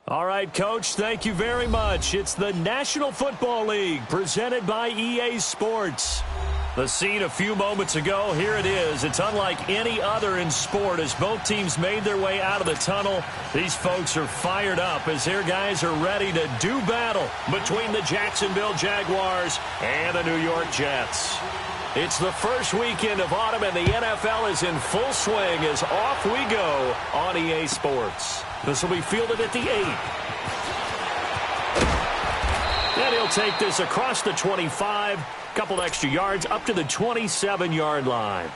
All right, Coach, thank you very much. It's the National Football League presented by EA Sports. The scene a few moments ago, here it is. It's unlike any other in sport as both teams made their way out of the tunnel. These folks are fired up as their guys are ready to do battle between the Jacksonville Jaguars and the New York Jets. It's the first weekend of autumn and the NFL is in full swing as off we go on EA Sports. This will be fielded at the 8. And he'll take this across the 25, couple extra yards up to the 27-yard line.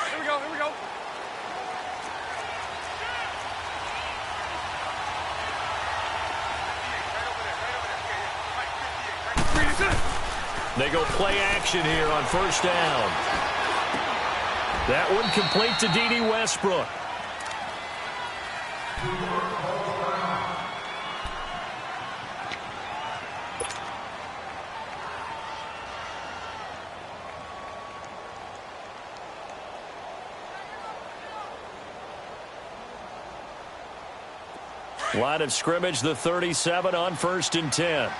Here we go. They go play action here on first down. That one complete to D.D. Westbrook. Line of scrimmage, the 37 on 1st and 10.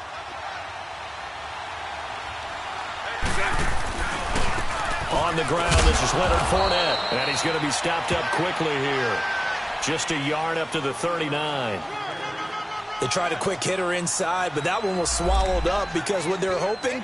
On the ground, this is Leonard Fournette. And he's going to be stopped up quickly here. Just a yard up to the 39. They tried a quick hitter inside, but that one was swallowed up because what they're hoping...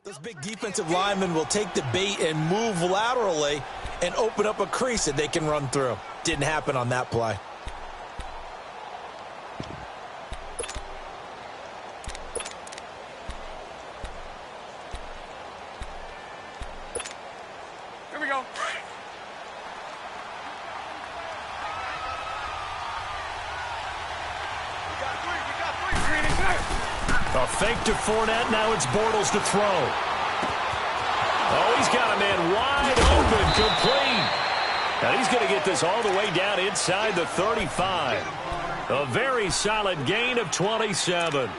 Those big defensive linemen will take the bait and move laterally and open up a crease that they can run through. Didn't happen on that play. Here we go. We got three. A fake to Fournette. Now it's Bortles to throw. Oh, he's got a man wide open, complete. And he's going to get this all the way down inside the 35. A very solid gain of 27.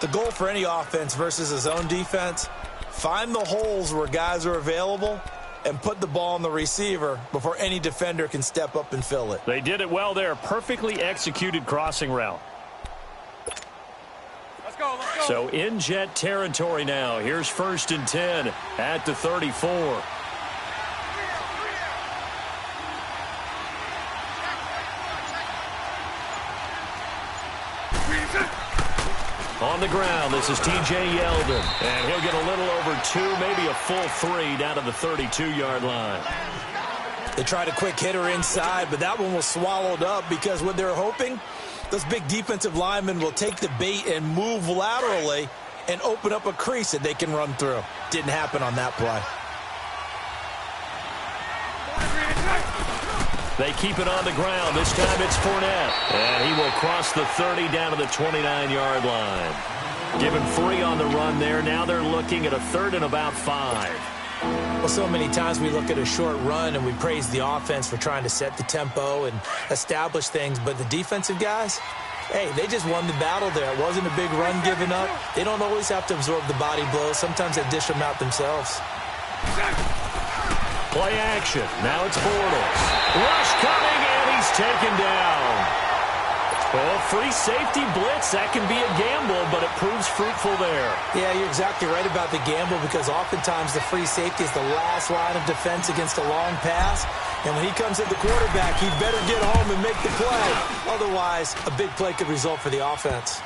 The goal for any offense versus his own defense, find the holes where guys are available and put the ball on the receiver before any defender can step up and fill it. They did it well there. Perfectly executed crossing route. Let's go. So in Jet territory now. Here's 1st and 10 at the 34. On the ground, this is T.J. Yeldon. And he'll get a little over 2, maybe a full 3 down to the 32-yard line. They tried a quick hitter inside, but that one was swallowed up because what they're hoping, those big defensive linemen will take the bait and move laterally and open up a crease that they can run through. Didn't happen on that play. They keep it on the ground. This time it's Fournette. And he will cross the 30 down to the 29-yard line. Given free on the run there. Now they're looking at a 3rd and about 5. Well, so many times we look at a short run and we praise the offense for trying to set the tempo and establish things. But the defensive guys, hey, they just won the battle there. It wasn't a big run given up. They don't always have to absorb the body blows. Sometimes they dish them out themselves. Play action. Now it's Bortles. Rush coming, and he's taken down. Well, free safety blitz, that can be a gamble, but it proves fruitful there. Yeah, you're exactly right about the gamble because oftentimes the free safety is the last line of defense against a long pass. And when he comes at the quarterback, he'd better get home and make the play. Otherwise, a big play could result for the offense.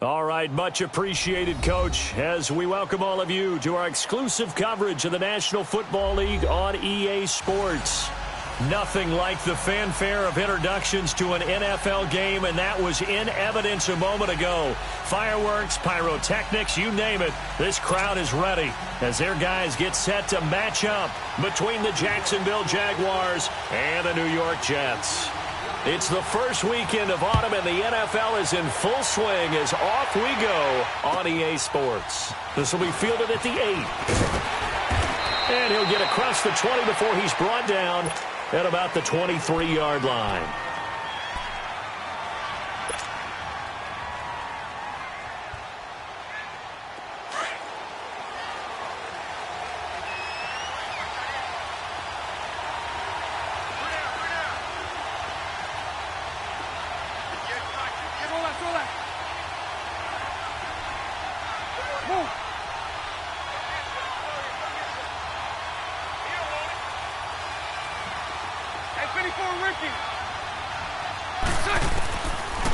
All right, much appreciated, Coach, as we welcome all of you to our exclusive coverage of the National Football League on EA Sports. Nothing like the fanfare of introductions to an NFL game, and that was in evidence a moment ago. Fireworks, pyrotechnics, you name it, this crowd is ready as their guys get set to match up between the Jacksonville Jaguars and the New York Jets. It's the first weekend of autumn, and the NFL is in full swing as off we go on EA Sports. This will be fielded at the 8. And he'll get across the 20 before he's brought down at about the 23-yard line.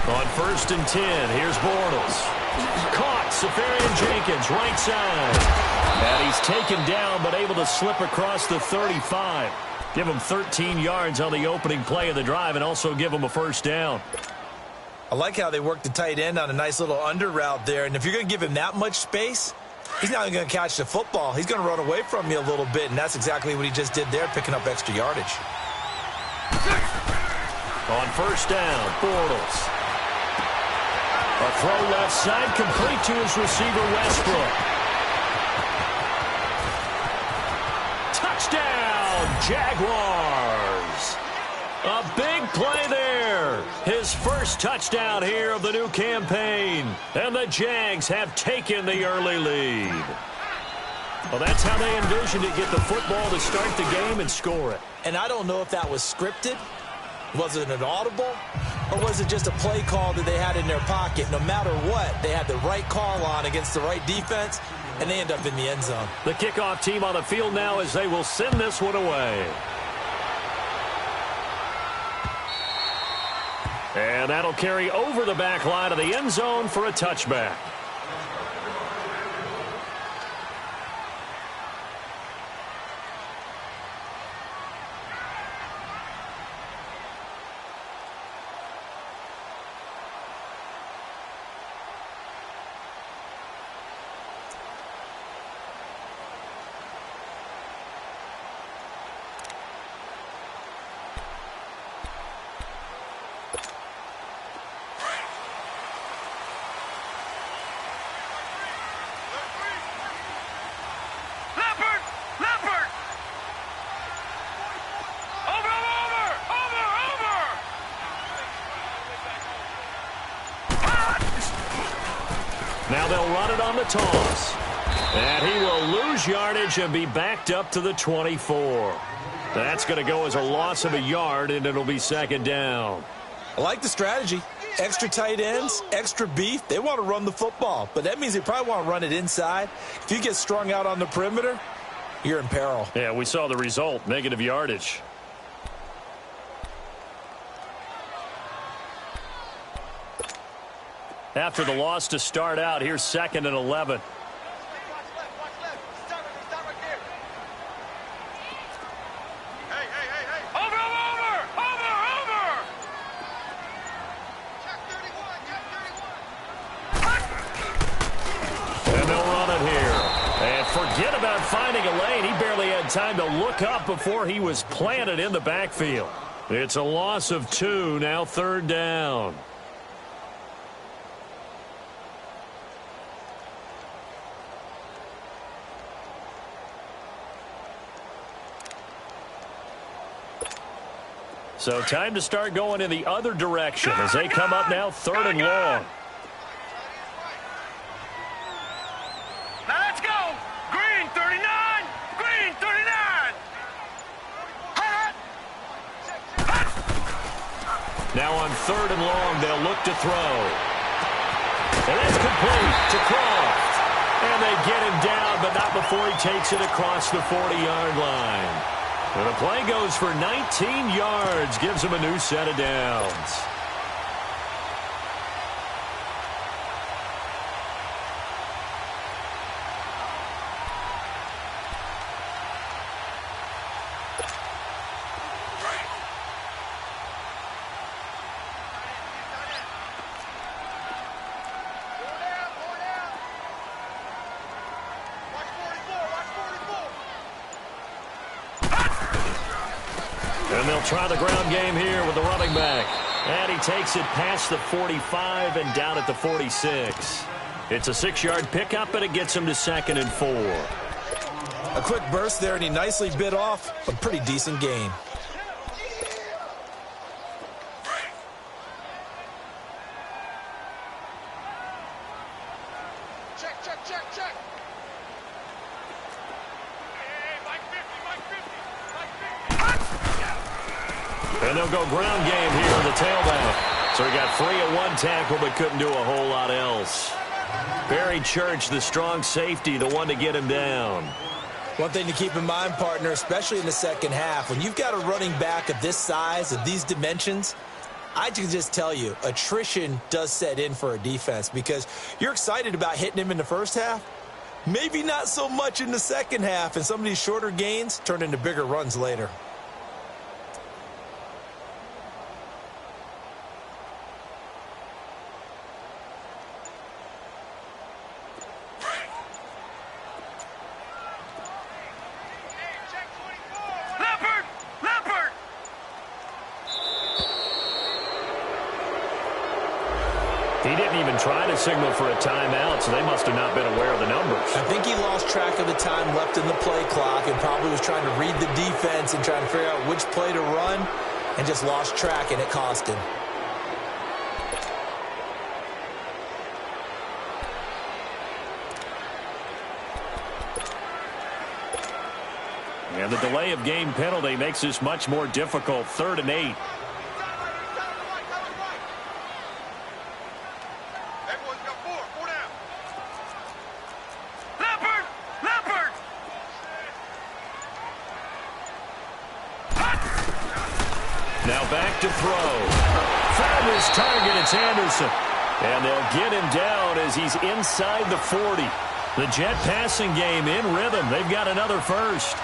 On 1st and 10, here's Bortles. Caught, Safarian Jenkins, right side. And he's taken down, but able to slip across the 35. Give him 13 yards on the opening play of the drive and also give him a first down. I like how they work the tight end on a nice little under route there. And if you're going to give him that much space, he's not going to catch the football. He's going to run away from you a little bit, and that's exactly what he just did there, picking up extra yardage. On 1st down, Bortles. A throw left side, complete to his receiver, Westbrook. Touchdown, Jaguars. A big play there. His first touchdown here of the new campaign. And the Jags have taken the early lead. Well, that's how they envisioned it, get the football to start the game and score it. And I don't know if that was scripted. Was it an audible? Or was it just a play call that they had in their pocket? No matter what, they had the right call on against the right defense, and they end up in the end zone. The kickoff team on the field now as they will send this one away. And that'll carry over the back line of the end zone for a touchback. Now they'll run it on the toss. And he will lose yardage and be backed up to the 24. That's going to go as a loss of a yard, and it'll be 2nd down. I like the strategy. Extra tight ends, extra beef. They want to run the football, but that means they probably want to run it inside. If you get strung out on the perimeter, you're in peril. Yeah, we saw the result, negative yardage. After the loss to start out, here's 2nd and 11. And they'll run it here. And forget about finding a lane. He barely had time to look up before he was planted in the backfield. It's a loss of 2, now 3rd down. So time to start going in the other direction as they come up now 3rd and long. Now let's go. Green 39. Green 39. Now on 3rd and long, they'll look to throw. And that's complete to Croft. And they get him down, but not before he takes it across the 40-yard line. And the play goes for 19 yards, gives him a new set of downs. And they'll try the ground game here with the running back. And he takes it past the 45 and down at the 46. It's a 6-yard pickup, and it gets him to 2nd and 4. A quick burst there, and he nicely bit off a pretty decent gain. Check. And they'll go ground game here on the tailback. So he got free of one tackle but couldn't do a whole lot else. Barry Church, the strong safety, the one to get him down. One thing to keep in mind, partner, especially in the second half, when you've got a running back of this size, of these dimensions, I can just tell you, attrition does set in for a defense because you're excited about hitting him in the first half. Maybe not so much in the second half, and some of these shorter gains turn into bigger runs later. He didn't even try to signal for a timeout, so they must have not been aware of the numbers. I think he lost track of the time left in the play clock and probably was trying to read the defense and trying to figure out which play to run and just lost track, and it cost him. And the delay of game penalty makes this much more difficult. 3rd and 8. Now back to throw. Found his target. It's Anderson. And they'll get him down as he's inside the 40. The Jet passing game in rhythm. They've got another first.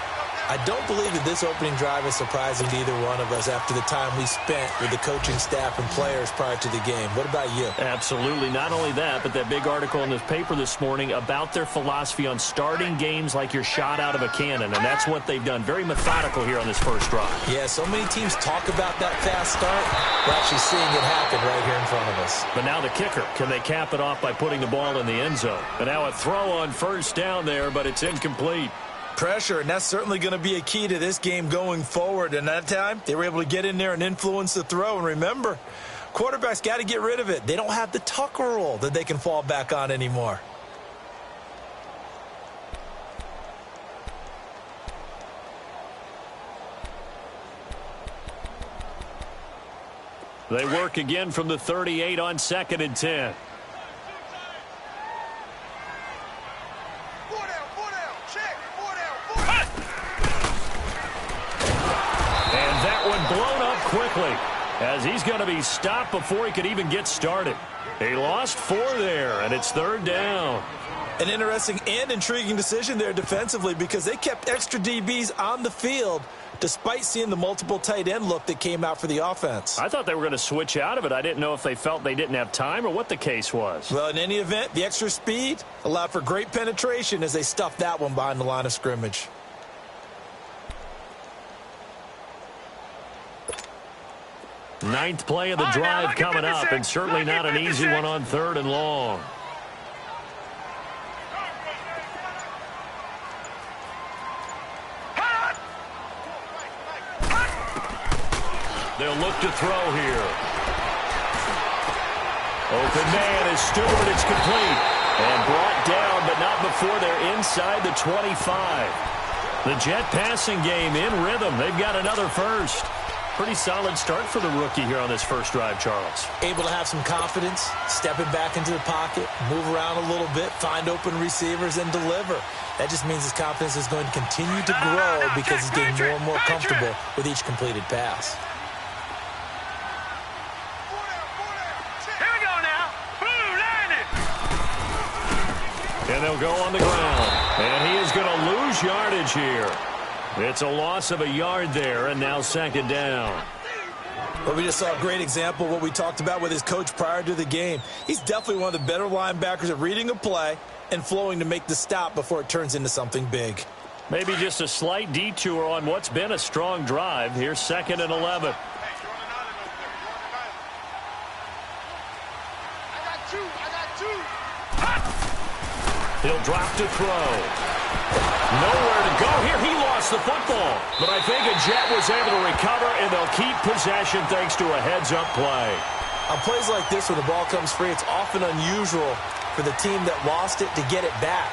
I don't believe that this opening drive is surprising to either one of us after the time we spent with the coaching staff and players prior to the game. What about you? Absolutely. Not only that, but that big article in the paper this morning about their philosophy on starting games like you're shot out of a cannon, and that's what they've done. Very methodical here on this first drive. Yeah, so many teams talk about that fast start. We're actually seeing it happen right here in front of us. But now the kicker. Can they cap it off by putting the ball in the end zone? And now a throw on first down there, but it's incomplete. Pressure, and that's certainly going to be a key to this game going forward. And that time, they were able to get in there and influence the throw. And remember, quarterbacks got to get rid of it. They don't have the Tucker rule that they can fall back on anymore. They work again from the 38 on 2nd and 10. Blown up quickly as he's going to be stopped before he could even get started. He lost 4 there, and it's 3rd down. An interesting and intriguing decision there defensively because they kept extra DBs on the field despite seeing the multiple tight end look that came out for the offense. I thought they were going to switch out of it. I didn't know if they felt they didn't have time or what the case was. Well, in any event, the extra speed allowed for great penetration as they stuffed that one behind the line of scrimmage. Ninth play of the drive coming up, and certainly not an easy one on 3rd and long. They'll look to throw here. Open man is Stewart. It's complete. And brought down, but not before they're inside the 25. The Jet passing game in rhythm. They've got another first. Pretty solid start for the rookie here on this first drive, Charles. Able to have some confidence, stepping back into the pocket, move around a little bit, find open receivers, and deliver. That just means his confidence is going to continue to grow because he's getting more and more comfortable with each completed pass. Here we go now. Blue landed. And they'll go on the ground. And he is going to lose yardage here. It's a loss of a yard there, and now 2nd down. Well, we just saw a great example of what we talked about with his coach prior to the game. He's definitely one of the better linebackers at reading a play and flowing to make the stop before it turns into something big. Maybe just a slight detour on what's been a strong drive. Here's 2nd and 11. He'll drop to throw. Nowhere to go here. He lost the football. But I think a Jet was able to recover, and they'll keep possession thanks to a heads-up play. On plays like this where the ball comes free, it's often unusual for the team that lost it to get it back.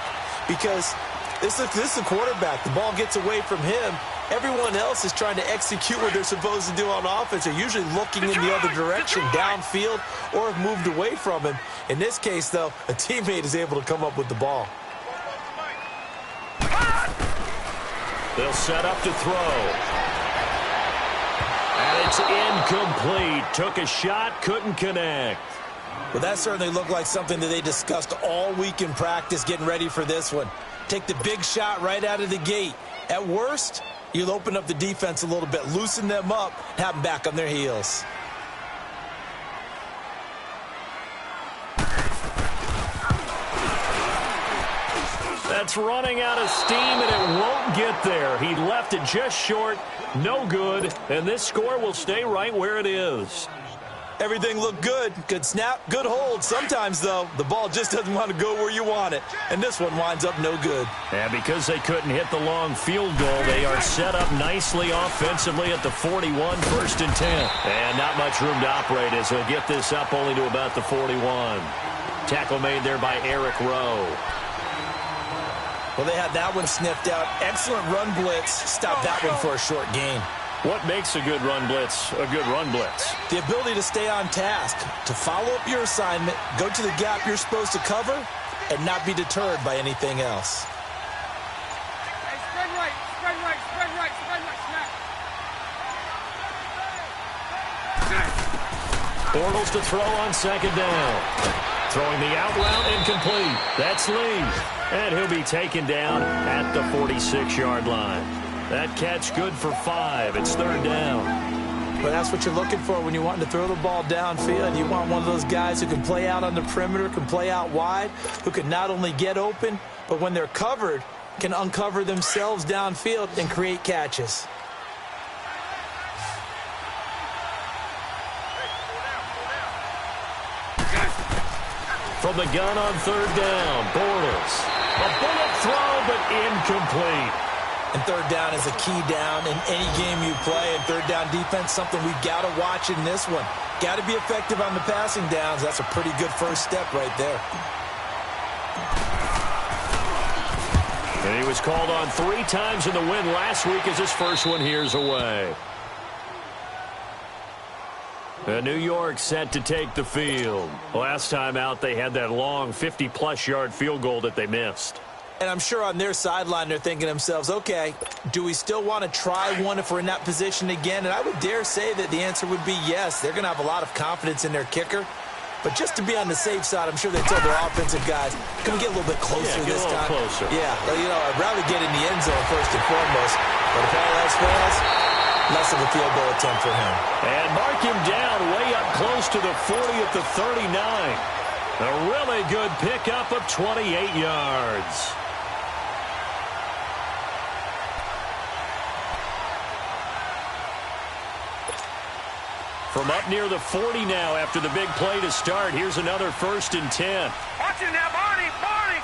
Because this is a quarterback. The ball gets away from him. Everyone else is trying to execute what they're supposed to do on offense. They're usually looking in the other direction, downfield, or have moved away from him. In this case, though, a teammate is able to come up with the ball. They'll set up to throw. And it's incomplete. Took a shot, couldn't connect. Well, that certainly looked like something that they discussed all week in practice getting ready for this one. Take the big shot right out of the gate. At worst, you'll open up the defense a little bit, loosen them up, have them back on their heels. That's running out of steam, and it won't get there. He left it just short, no good, and this score will stay right where it is. Everything looked good. Good snap, good hold. Sometimes, though, the ball just doesn't want to go where you want it. And this one winds up no good. And because they couldn't hit the long field goal, they are set up nicely offensively at the 41, 1st and 10. And not much room to operate as they'll get this up only to about the 41. Tackle made there by Eric Rowe. Well, they had that one sniffed out. Excellent run blitz. Stopped that one for a short gain. What makes a good run blitz a good run blitz? The ability to stay on task, to follow up your assignment, go to the gap you're supposed to cover, and not be deterred by anything else. Hey, spread right, spread right, spread right, spread right, snap. Bortles to throw on 2nd down. Throwing the out route incomplete. That's Lee. And he'll be taken down at the 46-yard line. That catch good for 5. It's 3rd down. But that's what you're looking for when you want to throw the ball downfield. You want one of those guys who can play out on the perimeter, can play out wide, who can not only get open, but when they're covered, can uncover themselves downfield and create catches. From the gun on 3rd down, Bortles. A bullet throw, but incomplete. And 3rd down is a key down in any game you play. And 3rd down defense, something we've got to watch in this one. Got to be effective on the passing downs. That's a pretty good first step right there. And he was called on 3 times in the win last week as his first one here's away. And New York set to take the field. Last time out, they had that long 50-plus yard field goal that they missed. And I'm sure on their sideline they're thinking to themselves, okay, do we still want to try one if we're in that position again? And I would dare say that the answer would be yes. They're going to have a lot of confidence in their kicker. But just to be on the safe side, I'm sure they told their offensive guys, can we get a little bit closer this time? Closer. Yeah, well, I'd rather get in the end zone first and foremost. But if all else fails, less of a field goal attempt for him. And mark him down way up close to the 40 at the 39. A really good pickup of 28 yards. From up near the 40 now after the big play to start. Here's another 1st and 10. Watch it now, Barney, Barney.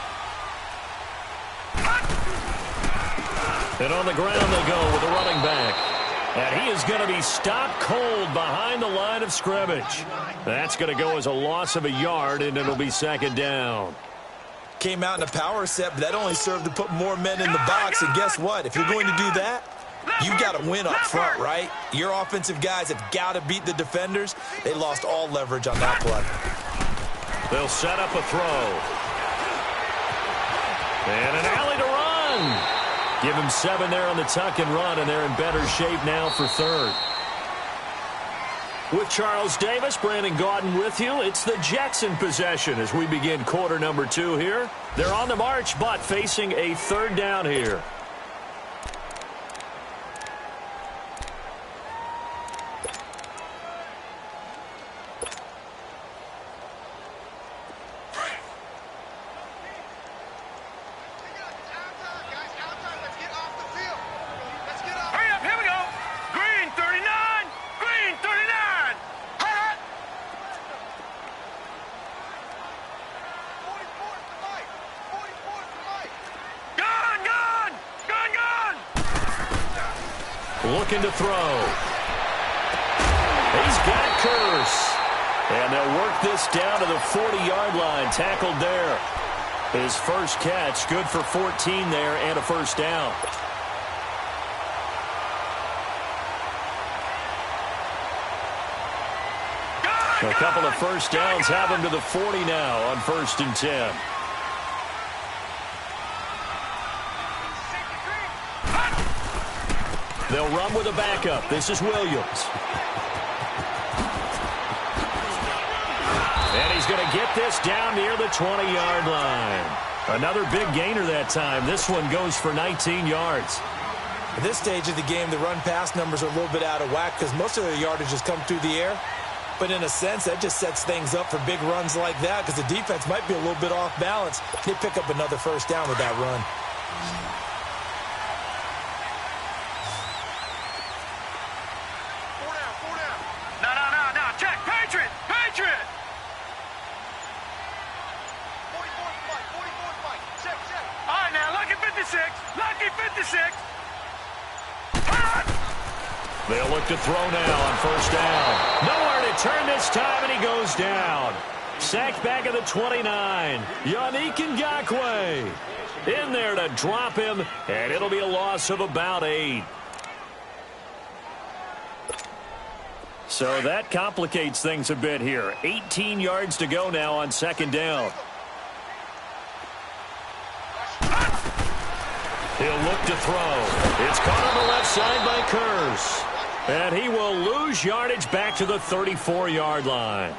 And on the ground they go with the running back. And he is going to be stopped cold behind the line of scrimmage. That's going to go as a loss of a yard, and it'll be 2nd down. Came out in a power set, but that only served to put more men in the box. And guess what? If you're going to do that, you've got to win up front, right? Your offensive guys have got to beat the defenders. They lost all leverage on that play. They'll set up a throw. And an alley to run. Give him 7 there on the tuck and run, and they're in better shape now for 3rd. With Charles Davis, Brandon Gaudin with you. It's the Jackson possession as we begin quarter number 2 here. They're on the march, but facing a 3rd down here. looking to throw. He's got Curse. And they'll work this down to the 40-yard line, tackled there. His first catch, good for 14 there and a first down. A couple of first downs have him to the 40 now on 1st and 10. They'll run with a backup. This is Williams. And he's going to get this down near the 20-yard line. Another big gainer that time. This one goes for 19 yards. At this stage of the game, the run-pass numbers are a little bit out of whack because most of their yardage has come through the air. But in a sense, that just sets things up for big runs like that because the defense might be a little bit off balance. They pick up another first down with that run. Four down. No. Check. Patriot. 44th Mike. Check. All right, now, lucky 56. They'll look to throw now on first down. Nowhere to turn this time, and he goes down. Sacked back at the 29. Yannick Ngakoue in there to drop him, and it'll be a loss of about 8. So that complicates things a bit here. 18 yards to go now on 2nd down. He'll look to throw. It's caught on the left side by Curse. And he will lose yardage back to the 34-yard line.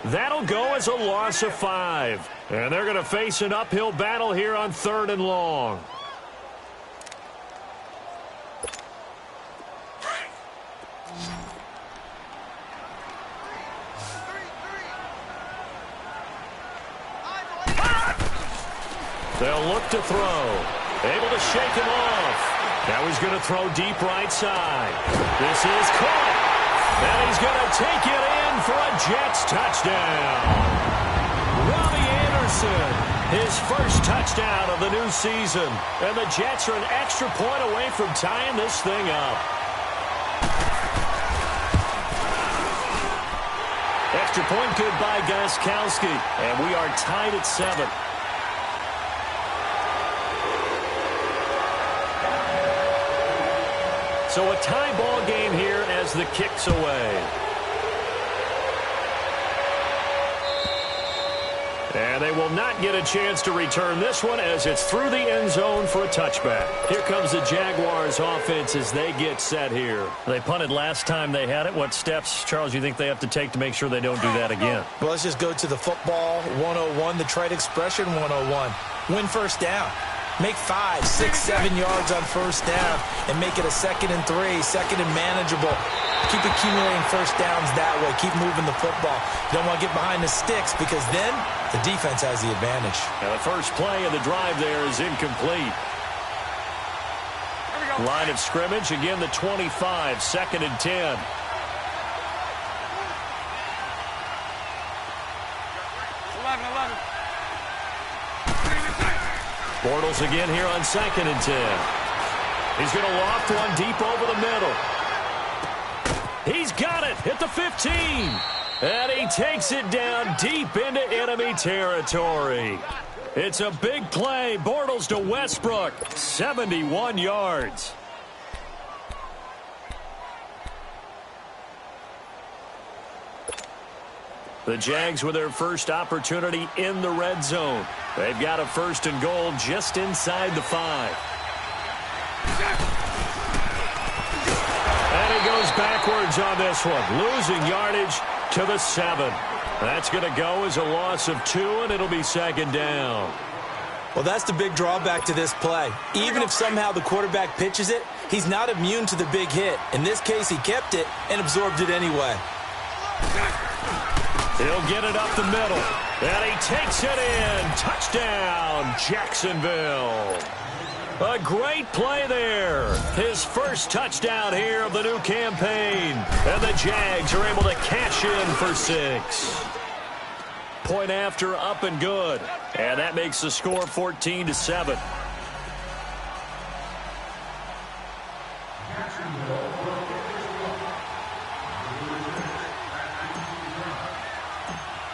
That'll go as a loss of 5. And they're going to face an uphill battle here on 3rd and long. They'll look to throw. Able to shake him off. Now he's going to throw deep right side. This is caught. And he's going to take it in for a Jets touchdown. Robbie Anderson, his first touchdown of the new season. And the Jets are an extra point away from tying this thing up. Extra point good by Gostkowski. And we are tied at 7. So a tie ball game here as the kick's away. And they will not get a chance to return this one as it's through the end zone for a touchback. Here comes the Jaguars offense as they get set here. They punted last time they had it. What steps, Charles, you think they have to take to make sure they don't do that again? Well, let's just go to the football 101, the trite expression 101. Win first down. Make 5, 6, 7 yards on first down and make it a 2nd and 3, 2nd and manageable. Keep accumulating first downs that way. Keep moving the football. You don't want to get behind the sticks because then the defense has the advantage. Now the first play of the drive there is incomplete. Line of scrimmage, again the 25, 2nd and 10. Bortles again here on 2nd and 10. He's going to loft one deep over the middle. He's got it at the 15. And he takes it down deep into enemy territory. It's a big play. Bortles to Westbrook. 71 yards. The Jags with their first opportunity in the red zone. They've got a 1st and goal just inside the 5. And he goes backwards on this one, losing yardage to the 7. That's going to go as a loss of 2, and it'll be 2nd down. Well, that's the big drawback to this play. Even if somehow the quarterback pitches it, he's not immune to the big hit. In this case, he kept it and absorbed it anyway. He'll get it up the middle, and he takes it in. Touchdown, Jacksonville. A great play there. His first touchdown here of the new campaign. And the Jags are able to cash in for 6. Point after, up and good. And that makes the score 14-7.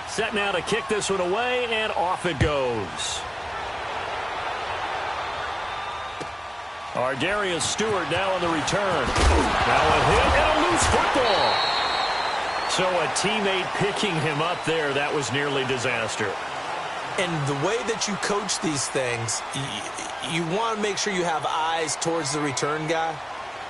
Set now to kick this one away, and off it goes. Darius Stewart now on the return. Now a hit and a loose football. So a teammate picking him up there, that was nearly disaster. And the way that you coach these things, you want to make sure you have eyes towards the return guy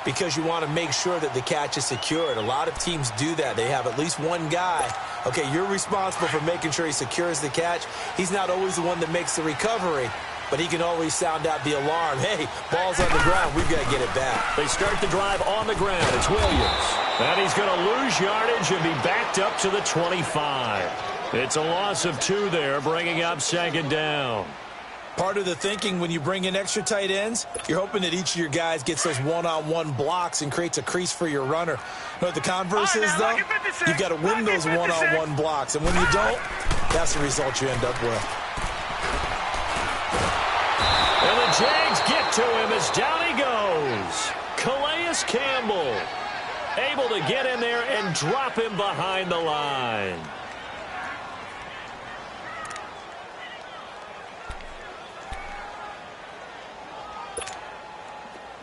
because you want to make sure that the catch is secured. A lot of teams do that. They have at least one guy. Okay, you're responsible for making sure he secures the catch. He's not always the one that makes the recovery, but he can always sound out the alarm. Hey, ball's on the ground. We've got to get it back. They start the drive on the ground. It's Williams. And he's going to lose yardage and be backed up to the 25. It's a loss of 2 there, bringing up second down. Part of the thinking when you bring in extra tight ends, you're hoping that each of your guys gets those one-on-one blocks and creates a crease for your runner. You know what the converse is, though? You've got to win those one-on-one blocks. And when you don't, that's the result you end up with. And the Jags get to him as down he goes. Calais Campbell able to get in there and drop him behind the line.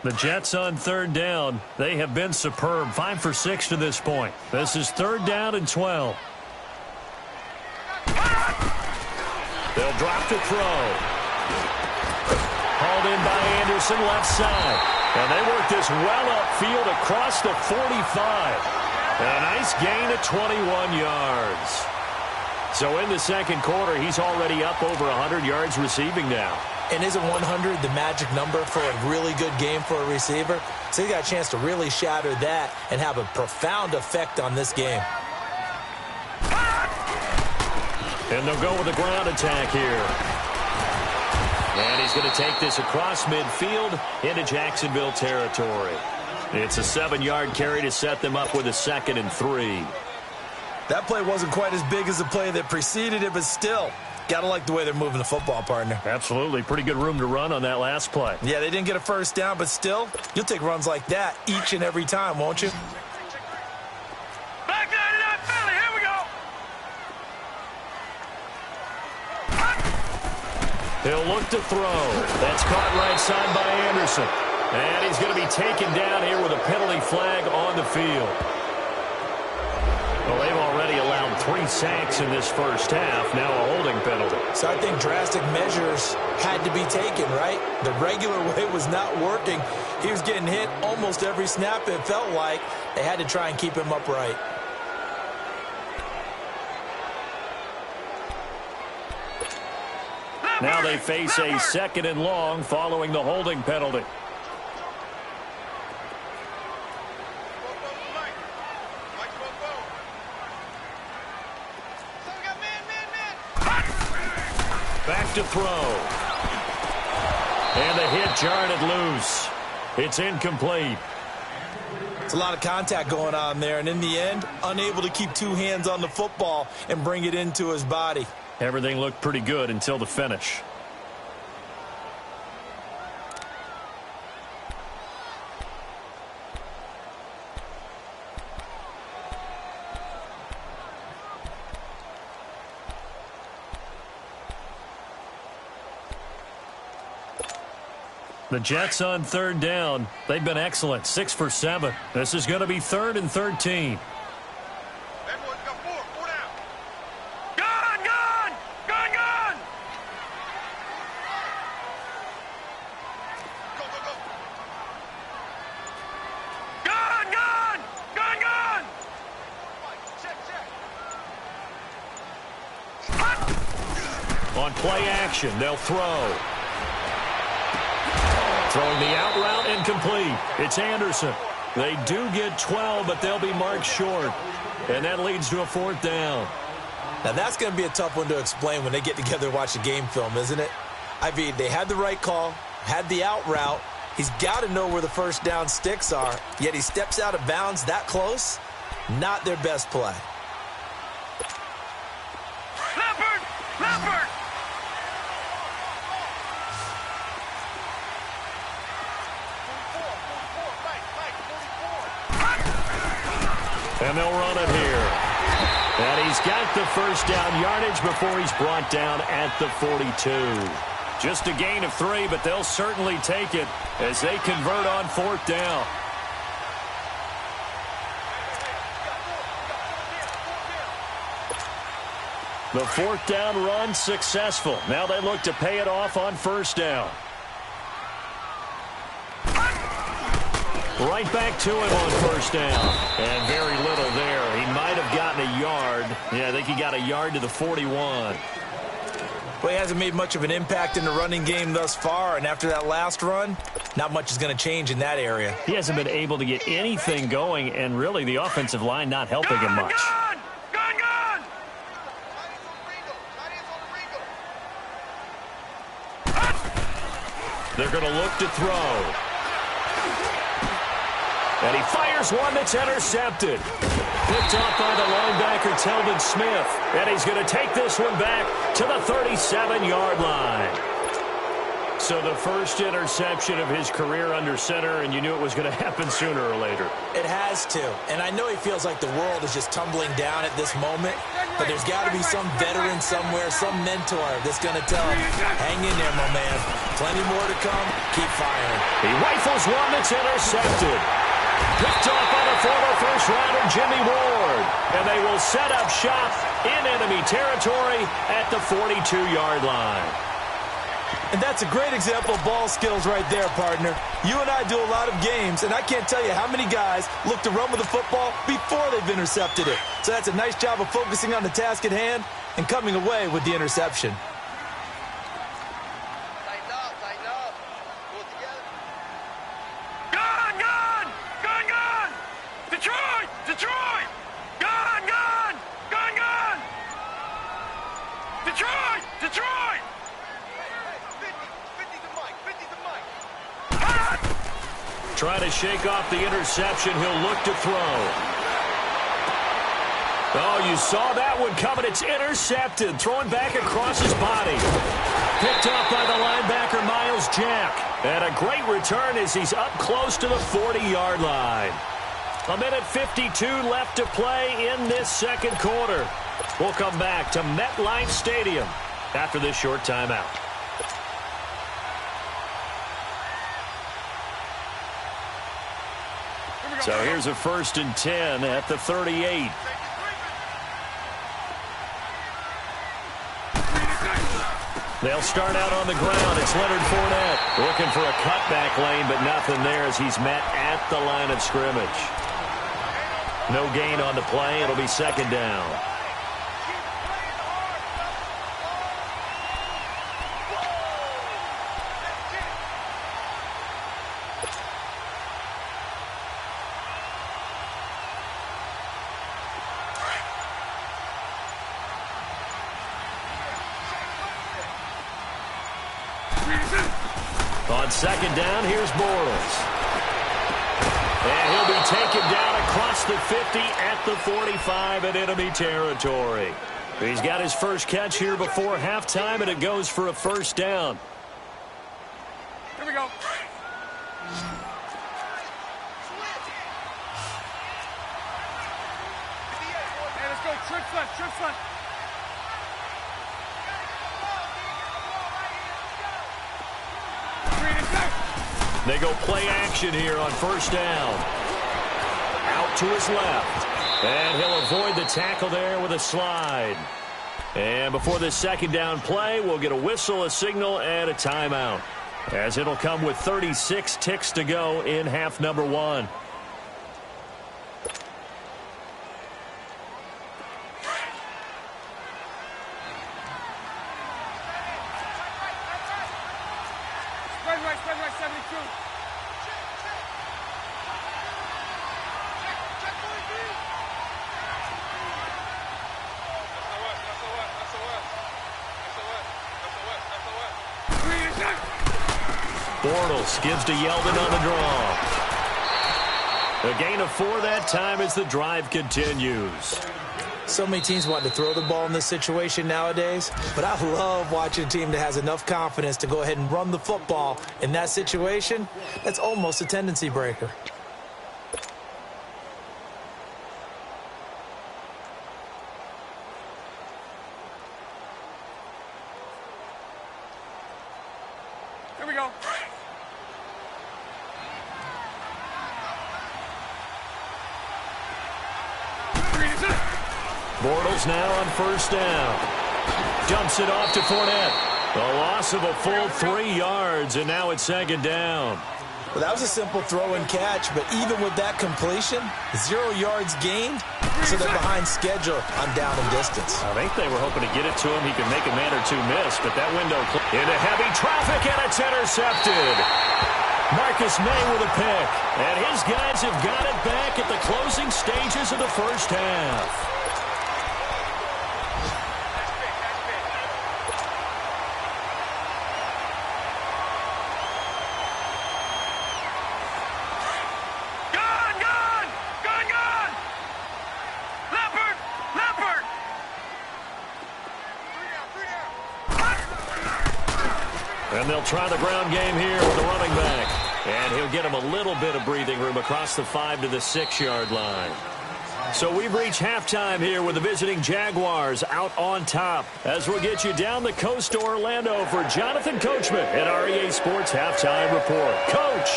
The Jets on third down. They have been superb. 5 for 6 to this point. This is third down and 12. They'll drop to throw. Hauled in by Anderson, left side. And they work this well upfield across the 45. And a nice gain of 21 yards. So in the second quarter, he's already up over 100 yards receiving now. And isn't 100 the magic number for a really good game for a receiver? So he got a chance to really shatter that and have a profound effect on this game. And they'll go with a ground attack here. And he's going to take this across midfield into Jacksonville territory. It's a 7-yard carry to set them up with a 2nd and 3. That play wasn't quite as big as the play that preceded it, but still, got to like the way they're moving the football, partner. Absolutely. Pretty good room to run on that last play. Yeah, they didn't get a first down, but still, you'll take runs like that each and every time, won't you? Back 99 Philly, here we go. He'll look to throw. That's caught right side by Anderson. And he's going to be taken down here with a penalty flag on the field. Well, they've already allowed 3 sacks in this first half. Now a holding penalty. So I think drastic measures had to be taken, right? The regular way was not working. He was getting hit almost every snap, it felt like. They had to try and keep him upright. Now they face a 2nd and long following the holding penalty. Back to throw. And the hit jarred it loose. It's incomplete. It's a lot of contact going on there, and in the end, unable to keep 2 hands on the football and bring it into his body. Everything looked pretty good until the finish. The Jets on third down. They've been excellent. 6 for 7. This is going to be 3rd and 13. Everyone's got 4 down. Gone, gone, gone, gone. Go, go, go. Gone, gone, gone, gone. Check, check. On play action, they'll throw. Throwing the out route incomplete. It's Anderson. They do get 12, but they'll be marked short. And that leads to a 4th down. Now, that's going to be a tough one to explain when they get together and watch the game film, isn't it? I mean, they had the right call, had the out route. He's got to know where the first down sticks are, yet he steps out of bounds that close. Not their best play. Leopard, leopard. And they'll run it here. And he's got the first down yardage before he's brought down at the 42. Just a gain of 3, but they'll certainly take it as they convert on 4th down. The 4th down run successful. Now they look to pay it off on 1st down. Right back to him on 1st down. And very little there. He might have gotten a yard. Yeah, I think he got a yard to the 41. Well, he hasn't made much of an impact in the running game thus far, and after that last run, not much is going to change in that area. He hasn't been able to get anything going, and really the offensive line not helping him much. They're going to look to throw. And he fires one that's intercepted. Picked off by the linebacker, Telvin Smith. And he's going to take this one back to the 37-yard line. So the first interception of his career under center, and you knew it was going to happen sooner or later. It has to. And I know he feels like the world is just tumbling down at this moment, but there's got to be some veteran somewhere, some mentor that's going to tell him, hang in there, my man. Plenty more to come. Keep firing. He rifles one that's intercepted. Picked off by the former first-rounder Jimmy Ward. And they will set up shop in enemy territory at the 42-yard line. And that's a great example of ball skills right there, partner. You and I do a lot of games, and I can't tell you how many guys look to run with the football before they've intercepted it. So that's a nice job of focusing on the task at hand and coming away with the interception. Trying to shake off the interception. He'll look to throw. Oh, you saw that one coming. It's intercepted. Throwing back across his body. Picked off by the linebacker, Miles Jack. And a great return as he's up close to the 40-yard line. 1:52 left to play in this second quarter. We'll come back to MetLife Stadium after this short timeout. So here's a 1st and 10 at the 38. They'll start out on the ground. It's Leonard Fournette looking for a cutback lane, but nothing there as he's met at the line of scrimmage. No gain on the play. It'll be 2nd down. On 2nd down, here's Bortles. And he'll be taken down across the 50 at the 45 in enemy territory. He's got his first catch here before halftime, and it goes for a 1st down. Here we go. Hey, let's go. Trips left, trips left. They go play action here on 1st down. Out to his left. And he'll avoid the tackle there with a slide. And before this 2nd down play, we'll get a whistle, a signal, and a timeout, as it'll come with 36 ticks to go in half number 1. Spread right, 72. Bortles gives to Yeldon on the draw. A gain of 4 that time as the drive continues. So many teams want to throw the ball in this situation nowadays, but I love watching a team that has enough confidence to go ahead and run the football. In that situation, that's almost a tendency breaker. Bortles now on first down. Dumps it off to Fournette. A loss of a full 3 yards, and now it's second down. Well, that was a simple throw and catch, but even with that completion, 0 yards gained, so they're behind schedule on down and distance. I think they were hoping to get it to him. He could make a man or two miss, but that window into heavy traffic, and it's intercepted. Marcus May with a pick, and his guys have got it back at the closing stages of the first half. And they'll try the ground game here with the running back. And he'll get him a little bit of breathing room across the 5 to the 6-yard line. So we've reached halftime here with the visiting Jaguars out on top. As we'll get you down the coast to Orlando for Jonathan Coachman at our EA Sports Halftime Report. Coach!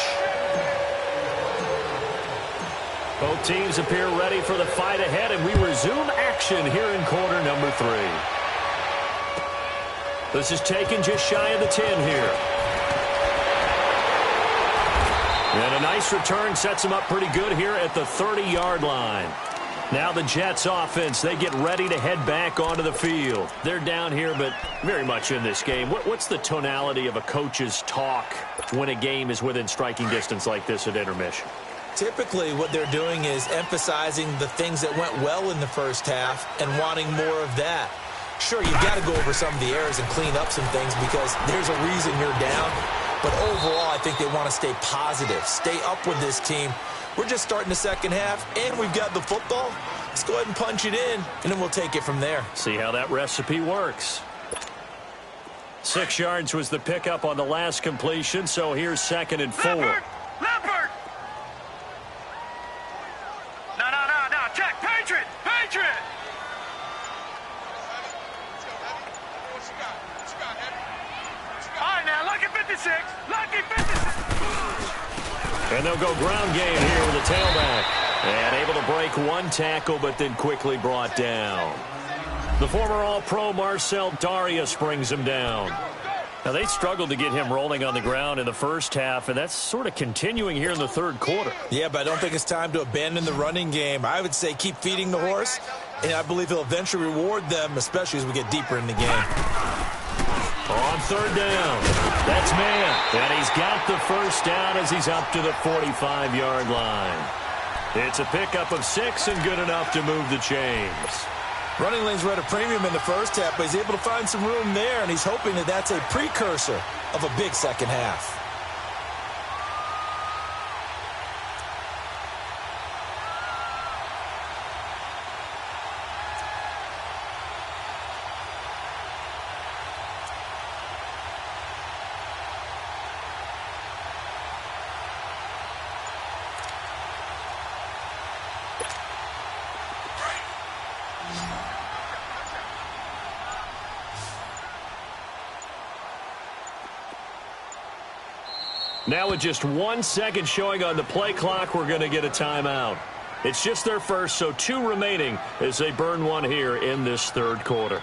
Both teams appear ready for the fight ahead, and we resume action here in quarter number 3. This is taken just shy of the 10 here. And a nice return sets them up pretty good here at the 30-yard line. Now the Jets offense, they get ready to head back onto the field. They're down here, but very much in this game. What's the tonality of a coach's talk when a game is within striking distance like this at intermission? Typically, what they're doing is emphasizing the things that went well in the first half and wanting more of that. Sure, you've got to go over some of the errors and clean up some things because there's a reason you're down. But overall, I think they want to stay positive, stay up with this team. We're just starting the second half, and we've got the football. Let's go ahead and punch it in, and then we'll take it from there. See how that recipe works. 6 yards was the pickup on the last completion, so here's 2nd and 4. Leopard! No. Check. Patriot! All right, now, lucky 56. Lucky 56. And they'll go ground game here with the tailback. And able to break one tackle, but then quickly brought down. The former All-Pro Marcel Darius brings him down. Now, they struggled to get him rolling on the ground in the first half, and that's sort of continuing here in the third quarter. Yeah, but I don't think it's time to abandon the running game. I would say keep feeding the horse, and I believe he'll eventually reward them, especially as we get deeper in the game. On third down, that's man, and he's got the first down as he's up to the 45-yard line. It's a pickup of 6 and good enough to move the chains. Running lanes were at a premium in the first half, but he's able to find some room there, and he's hoping that that's a precursor of a big second half. Now with just 1 second showing on the play clock, we're going to get a timeout. It's just their first, so 2 remaining as they burn one here in this third quarter.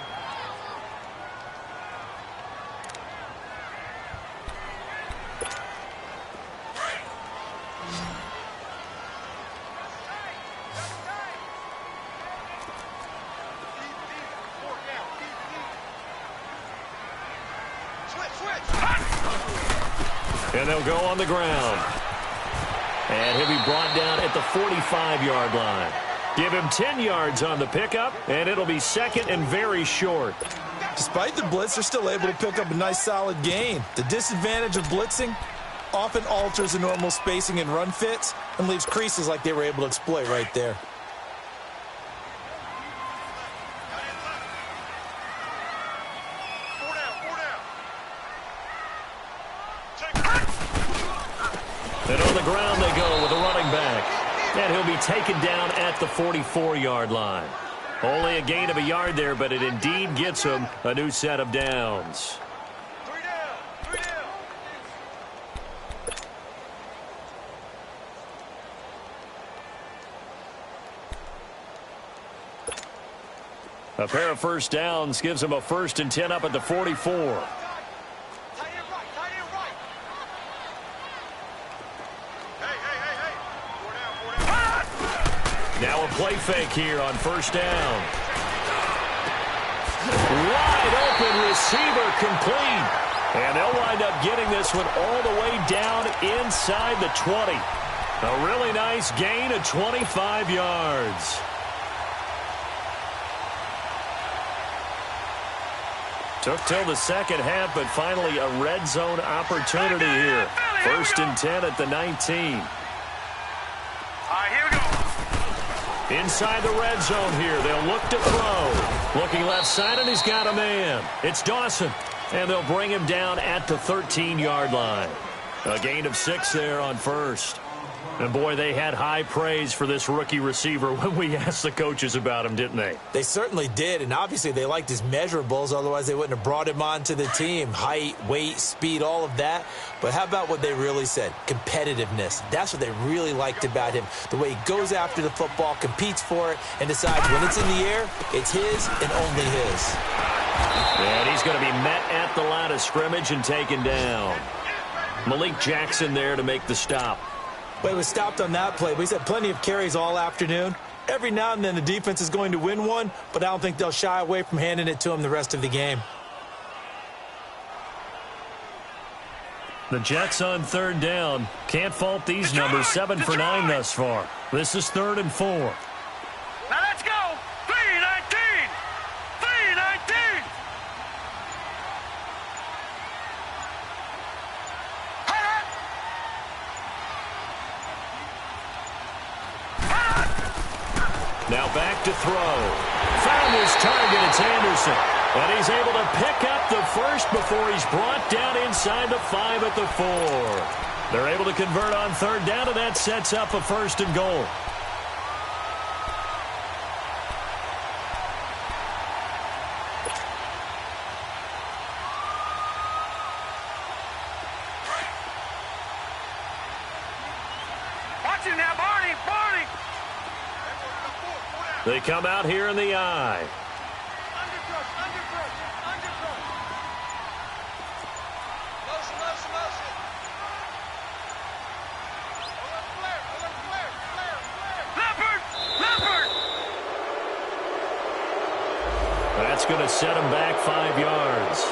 And they'll go on the ground. And he'll be brought down at the 45-yard line. Give him 10 yards on the pickup, and it'll be second and very short. Despite the blitz, they're still able to pick up a nice solid gain. The disadvantage of blitzing often alters the normal spacing and run fits and leaves creases like they were able to exploit right there. And on the ground they go with a running back. And he'll be taken down at the 44-yard line. Only a gain of a yard there, but it indeed gets him a new set of downs. 3 down. A pair of first downs gives them a 1st and 10 up at the 44. Now a play fake here on 1st down. Wide open receiver complete. And they'll wind up getting this one all the way down inside the 20. A really nice gain of 25 yards. Took till the second half, but finally a red zone opportunity here. 1st and 10 at the 19. All right, here we go. Inside the red zone here, they'll look to throw. Looking left side, and he's got a man. It's Dawson, and they'll bring him down at the 13-yard line. A gain of 6 there on 1st. And, boy, they had high praise for this rookie receiver when we asked the coaches about him, didn't they? They certainly did, and obviously they liked his measurables. Otherwise, they wouldn't have brought him onto the team. Height, weight, speed, all of that. But how about what they really said? Competitiveness. That's what they really liked about him. The way he goes after the football, competes for it, and decides when it's in the air, it's his and only his. And he's going to be met at the line of scrimmage and taken down. Malik Jackson there to make the stop. Well, he was stopped on that play, but he's had plenty of carries all afternoon. Every now and then the defense is going to win one, but I don't think they'll shy away from handing it to him the rest of the game. The Jets on 3rd down. Can't fault these numbers. 7 for 9 thus far. This is 3rd and 4. Now let's go. 3-19. 3-19. Now back to throw. Found his target. It's Anderson. And he's able to pick up the first before he's brought down inside the 5 at the 4. They're able to convert on 3rd down, and that sets up a 1st and goal. Watch him now, Barney. Barney. They come out here in the eye. That's going to set him back 5 yards.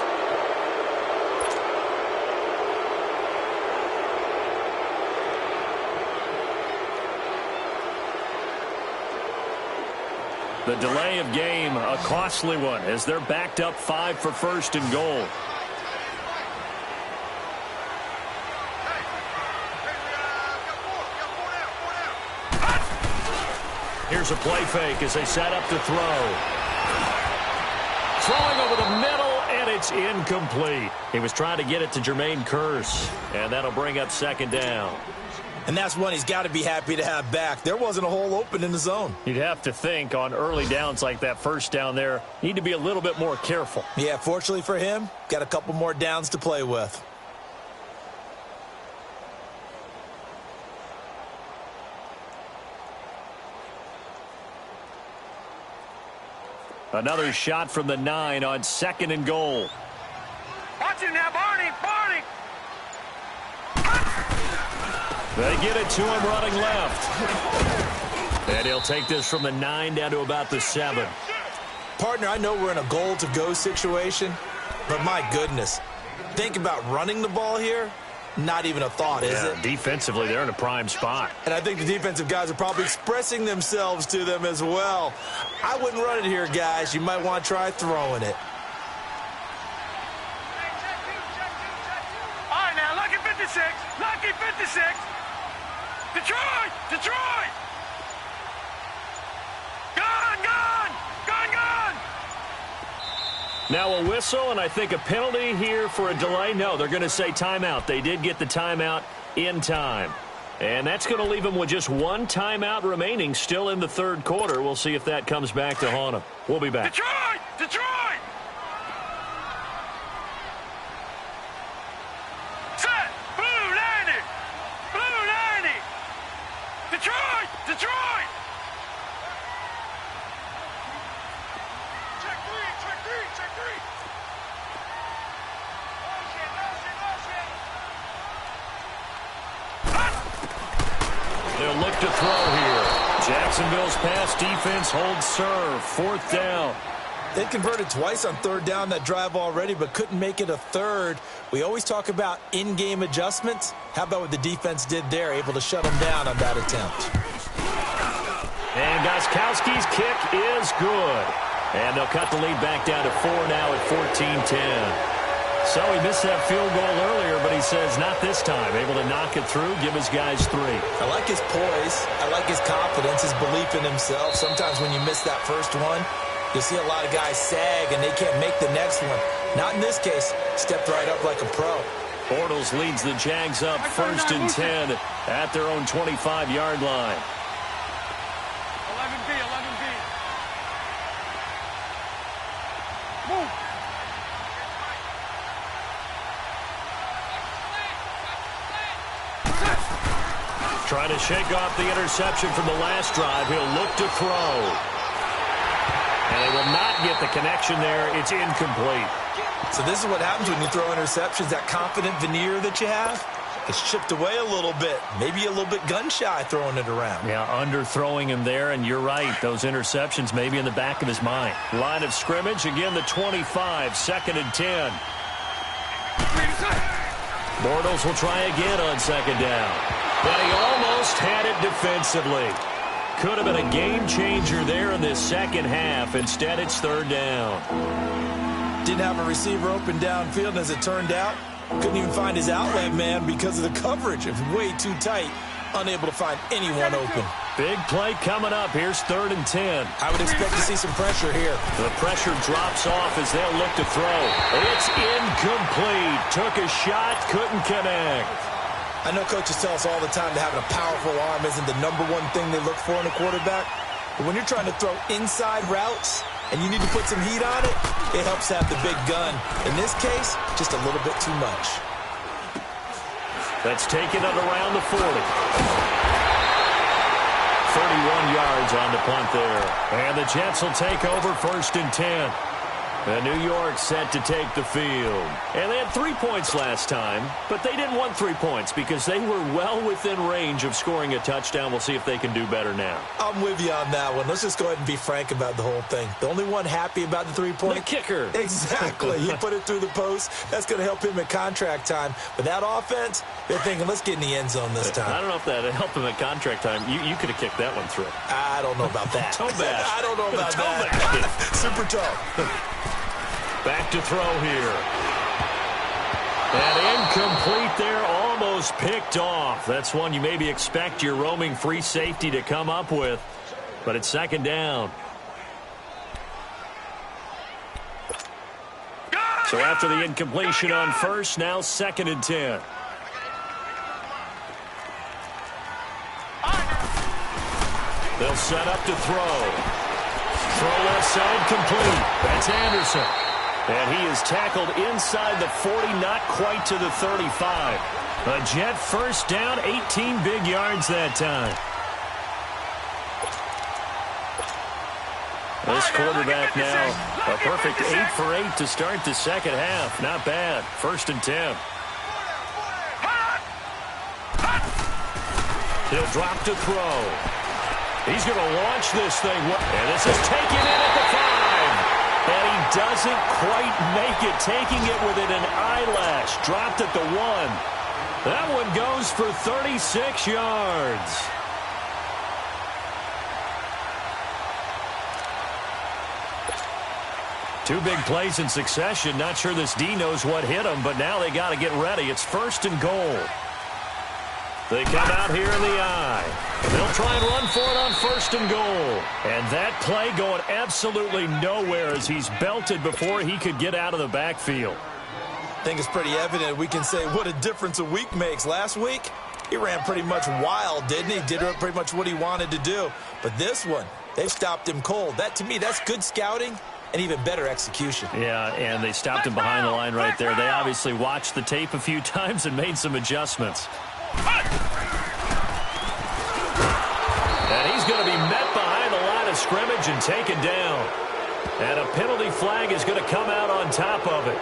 The delay of game, a costly one, as they're backed up 5 for 1st and goal. Here's a play fake as they set up to throw. Throwing over the middle, and it's incomplete. He was trying to get it to Jermaine Kearse, and that'll bring up 2nd down. And that's one he's got to be happy to have back. There wasn't a hole open in the zone. You'd have to think on early downs like that 1st down there, need to be a little bit more careful. Yeah, fortunately for him, got a couple more downs to play with. Another shot from the 9 on 2nd and goal. Watch him now, Barney. Barney. They get it to him running left. And he'll take this from the 9 down to about the 7. Partner, I know we're in a goal-to-go situation, but my goodness, think about running the ball here. Not even a thought, is it? Defensively, they're in a prime spot. And I think the defensive guys are probably expressing themselves to them as well. I wouldn't run it here, guys. You might want to try throwing it. All right, now, lucky 56. Lucky 56. Detroit! Detroit! Gone! Gone! Gone! Gone! Now a whistle, and I think a penalty here for a delay. No, they're going to say timeout. They did get the timeout in time. And that's going to leave them with just 1 timeout remaining still in the 3rd quarter. We'll see if that comes back to haunt them. We'll be back. Detroit! Detroit! Set! Blue 90! Blue 90! Detroit! Detroit! They'll look to throw here. Jacksonville's pass defense holds serve. 4th down. They converted twice on 3rd down that drive already, but couldn't make it a 3rd. We always talk about in-game adjustments. How about what the defense did there, able to shut them down on that attempt. And Gostkowski's kick is good. And they'll cut the lead back down to 4 now at 14-10. So he missed that field goal earlier, but he says not this time. Able to knock it through, give his guys 3. I like his poise. I like his confidence, his belief in himself. Sometimes when you miss that first one, you'll see a lot of guys sag and they can't make the next one. Not in this case. Stepped right up like a pro. Bortles leads the Jags up 1st and 10 at their own 25-yard line. 11B, 11B. Move. Trying to shake off the interception from the last drive. He'll look to throw. And they will not get the connection there. It's incomplete. So this is what happens when you throw interceptions. That confident veneer that you have, it's chipped away a little bit. Maybe a little bit gun-shy throwing it around. Yeah, underthrowing him there, and you're right. Those interceptions may be in the back of his mind. Line of scrimmage, again the 25, 2nd and 10. Bortles will try again on 2nd down. But he almost had it defensively. Could have been a game changer there in this second half. Instead, it's 3rd down. Didn't have a receiver open downfield, and as it turned out, couldn't even find his outlet man because of the coverage. It was way too tight. Unable to find anyone open. Big play coming up. Here's 3rd and 10. I would expect to see some pressure here. The pressure drops off as they'll look to throw. It's incomplete. Took a shot, couldn't connect. I know coaches tell us all the time that having a powerful arm isn't the #1 thing they look for in a quarterback. But when you're trying to throw inside routes and you need to put some heat on it, it helps have the big gun. In this case, just a little bit too much. That's taken it around the 40. 31 yards on the punt there. And the Jets will take over 1st and 10. And New York set to take the field. And they had 3 points last time, but they didn't want 3 points because they were well within range of scoring a touchdown. We'll see if they can do better now. I'm with you on that one. Let's just go ahead and be frank about the whole thing. The only one happy about the 3-point? The kicker. Exactly. He put it through the post. That's going to help him at contract time. But that offense, they're thinking, let's get in the end zone this time. I don't know if that helped him at contract time. You could have kicked that one through. I don't know about that. Toe bash. I don't know about that. Super toe. Back to throw here. And incomplete there, almost picked off. That's one you maybe expect your roaming free safety to come up with. But it's 2nd down. So after the incompletion on 1st, now 2nd and 10. They'll set up to throw. Throw left side complete. That's Anderson. And he is tackled inside the 40, not quite to the 35. A Jet 1st down, 18 big yards that time. This quarterback now, a perfect 8 for 8 to start the second half. Not bad. 1st and 10. He'll drop to throw. He's going to launch this thing. And this is taken in at the 5. And he doesn't quite make it, taking it within an eyelash. Dropped at the 1. That one goes for 36 yards. Two big plays in succession. Not sure this D knows what hit him, but now they got to get ready. It's 1st and goal. They come out here in the eye. They'll try and run for it on 1st and goal. And that play going absolutely nowhere as he's belted before he could get out of the backfield. I think it's pretty evident. We can say what a difference a week makes. Last week, he ran pretty much wild, didn't he? Did pretty much what he wanted to do. But this one, they stopped him cold. That, to me, that's good scouting and even better execution. Yeah, and they stopped him behind the line right there. They obviously watched the tape a few times and made some adjustments. And he's going to be met behind the line of scrimmage and taken down. And a penalty flag is going to come out on top of it.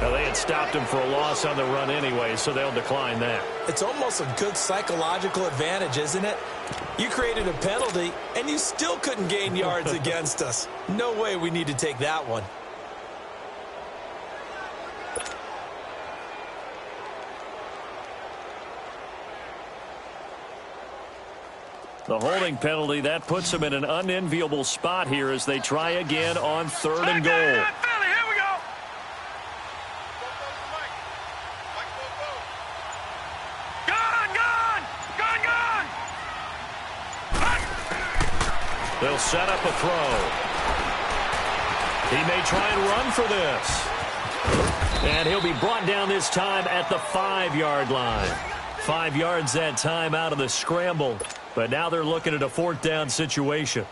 Well, they had stopped him for a loss on the run anyway, so they'll decline that. It's almost a good psychological advantage, isn't it? You created a penalty, and you still couldn't gain yards against us. No way we need to take that one. The holding penalty, that puts them in an unenviable spot here as they try again on 3rd and goal. Here we go. Gone. They'll set up a throw. He may try and run for this. And he'll be brought down this time at the 5-yard line. 5 yards that time out of the scramble. But now they're looking at a 4th down situation.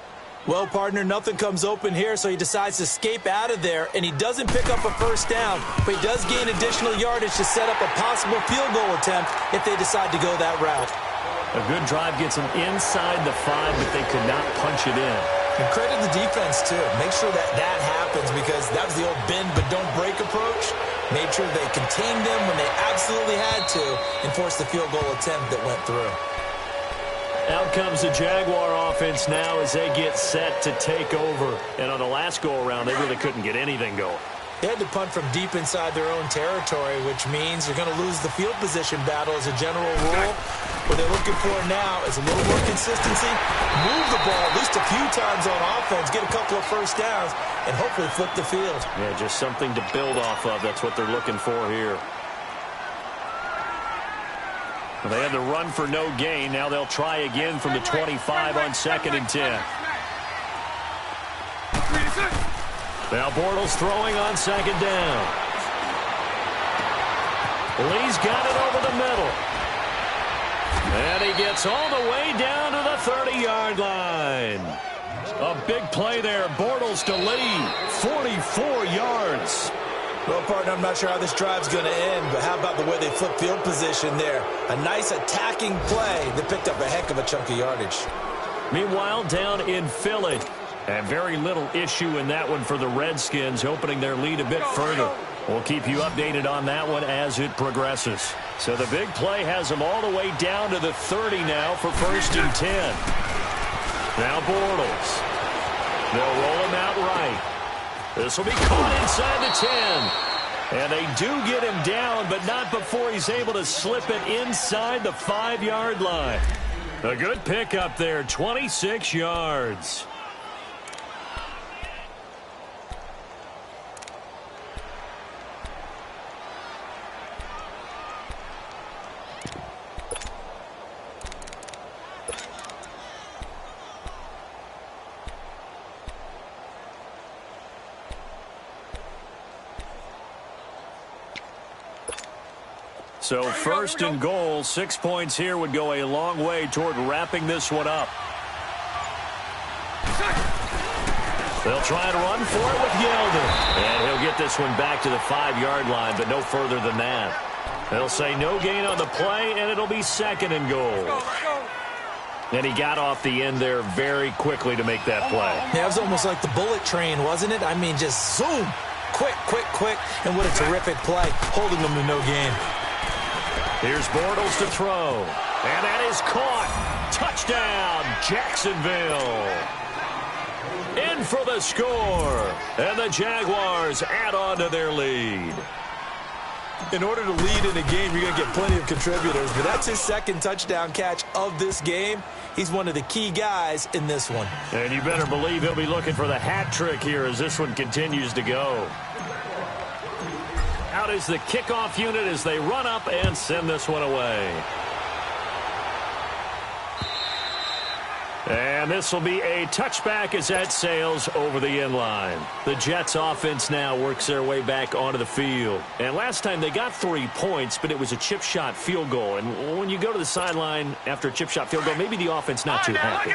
Well, partner, nothing comes open here, so he decides to escape out of there, and he doesn't pick up a 1st down, but he does gain additional yardage to set up a possible field goal attempt if they decide to go that route. A good drive gets them inside the 5, but they could not punch it in. And credit the defense, too. Make sure that happens because that was the old bend but don't break approach. Made sure they contained them when they absolutely had to and forced the field goal attempt that went through. Out comes the Jaguar offense now as they get set to take over. And on the last go-around, they really couldn't get anything going. They had to punt from deep inside their own territory, which means they're going to lose the field position battle as a general rule. What they're looking for now is a little more consistency, move the ball at least a few times on offense, get a couple of 1st downs, and hopefully flip the field. Yeah, just something to build off of. That's what they're looking for here. Well, they had to run for no gain. Now they'll try again from the 25 on 2nd and 10. Now Bortles throwing on 2nd down. Lee's got it over the middle. And he gets all the way down to the 30-yard line. A big play there. Bortles to Lee. 44 yards. Well, partner, I'm not sure how this drive's going to end, but how about the way they flip field position there? A nice attacking play that picked up a heck of a chunk of yardage. Meanwhile, down in Philly, and very little issue in that one for the Redskins, opening their lead a bit further. We'll keep you updated on that one as it progresses. So the big play has them all the way down to the 30 now for 1st and 10. Now Bortles. They'll roll him out right. This will be caught inside the 10. And they do get him down, but not before he's able to slip it inside the 5-yard line. A good pickup there, 26 yards. So 1st and goal, 6 points here would go a long way toward wrapping this one up. They'll try to run for it with Yeldon. And he'll get this one back to the 5-yard line, but no further than that. They'll say no gain on the play, and it'll be 2nd and goal. And he got off the end there very quickly to make that play. Yeah, it was almost like the bullet train, wasn't it? I mean, just zoom. Quick. And what a terrific play, holding them to no gain. Here's Bortles to throw. And that is caught. Touchdown, Jacksonville. In for the score. And the Jaguars add on to their lead. In order to lead in a game, you're going to get plenty of contributors. But that's his 2nd touchdown catch of this game. He's one of the key guys in this one. And you better believe he'll be looking for the hat trick here as this one continues to go. Out is the kickoff unit as they run up and send this one away. And this will be a touchback as that sails over the end line. The Jets offense now works their way back onto the field. And last time they got 3 points, but it was a chip shot field goal. And when you go to the sideline after a chip shot field goal, maybe the offense not too happy.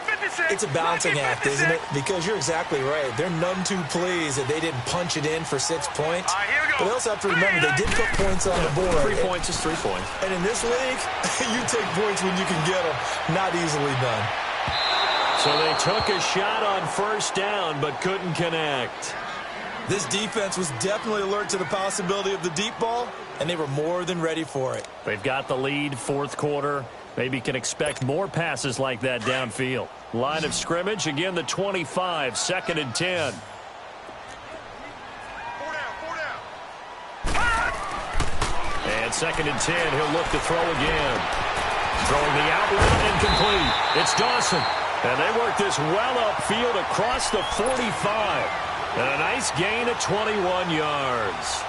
It's a balancing act, isn't it? Because you're exactly right. They're none too pleased that they didn't punch it in for 6 points. But they also have to remember they did put points on the board. 3 points is 3 points. And in this league, you take points when you can get them. Not easily done. So they took a shot on 1st down, but couldn't connect. This defense was definitely alert to the possibility of the deep ball, and they were more than ready for it. They've got the lead, fourth quarter. Maybe can expect more passes like that downfield. Line of scrimmage, again the 25, 2nd and 10. And 2nd and 10, he'll look to throw again. Throwing the out route, incomplete. It's Dawson. And they work this well upfield across the 45. And a nice gain of 21 yards.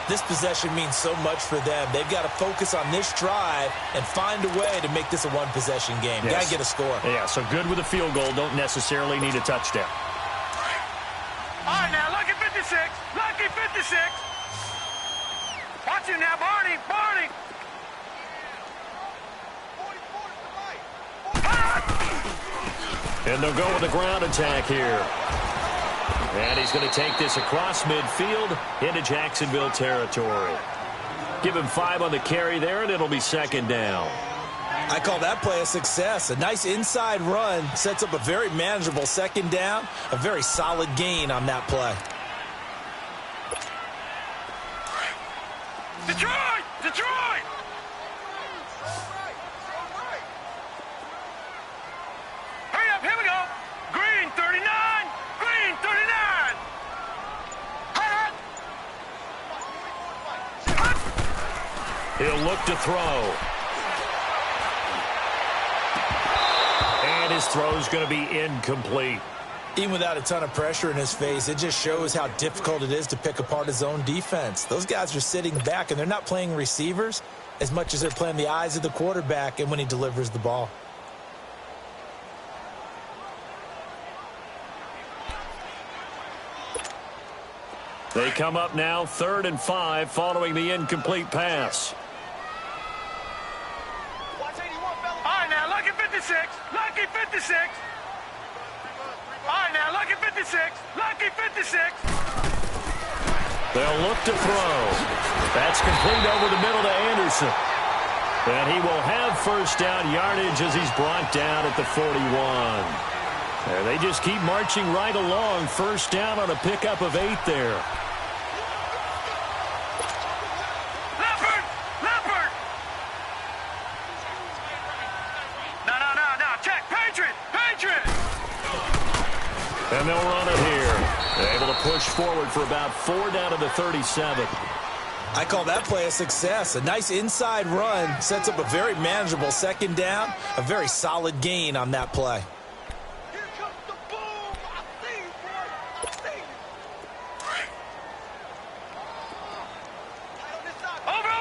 This possession means so much for them. They've got to focus on this drive and find a way to make this a one-possession game. Yes. Got to get a score. Yeah, so good with a field goal. Don't necessarily need a touchdown. All right, now, lucky 56. Lucky 56. Watch him now, Barney. Barney. And they'll go with the ground attack here. And he's going to take this across midfield into Jacksonville territory. Give him 5 on the carry there, and it'll be 2nd down. I call that play a success. A nice inside run sets up a very manageable 2nd down. A very solid gain on that play. Detroit! Detroit! Hurry up, here we go. Green 39. Green 39. He'll look to throw. And his throw's going to be incomplete. Even without a ton of pressure in his face, it just shows how difficult it is to pick apart his own defense. Those guys are sitting back, and they're not playing receivers as much as they're playing the eyes of the quarterback and when he delivers the ball. They come up now 3rd and 5 following the incomplete pass. All right, now, lucky 56. Lucky 56. All right, now, lucky 56. Lucky 56. They'll look to throw. That's complete over the middle to Anderson. And he will have 1st down yardage as he's brought down at the 41. There, they just keep marching right along. 1st down on a pickup of 8 there. Leopard! Leopard! No. Check. Patriot! Patriot! And they'll run it here. They're able to push forward for about 4 down to the 37. I call that play a success. A nice inside run sets up a very manageable 2nd down. A very solid gain on that play. Here comes the boom! I see you, boy! I see you! Over!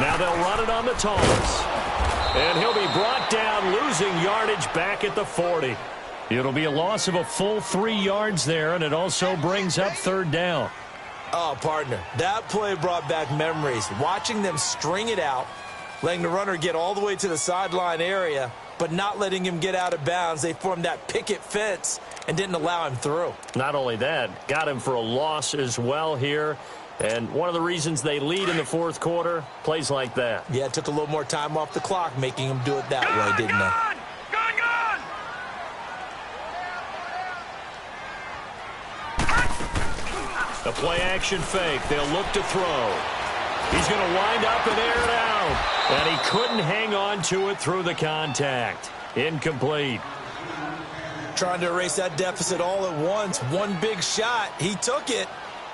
Now they'll run it on the toss. And he'll be brought down, losing yardage back at the 40. It'll be a loss of a full 3 yards there, and it also brings up 3rd down. Oh, partner, that play brought back memories. Watching them string it out, letting the runner get all the way to the sideline area, but not letting him get out of bounds. They formed that picket fence and didn't allow him through. Not only that, got him for a loss as well here. And one of the reasons they lead in the 4th quarter, plays like that. Yeah, it took a little more time off the clock, making him do it that way, didn't it? A play-action fake. They'll look to throw. He's going to wind up and air it out. And he couldn't hang on to it through the contact. Incomplete. Trying to erase that deficit all at once. One big shot. He took it.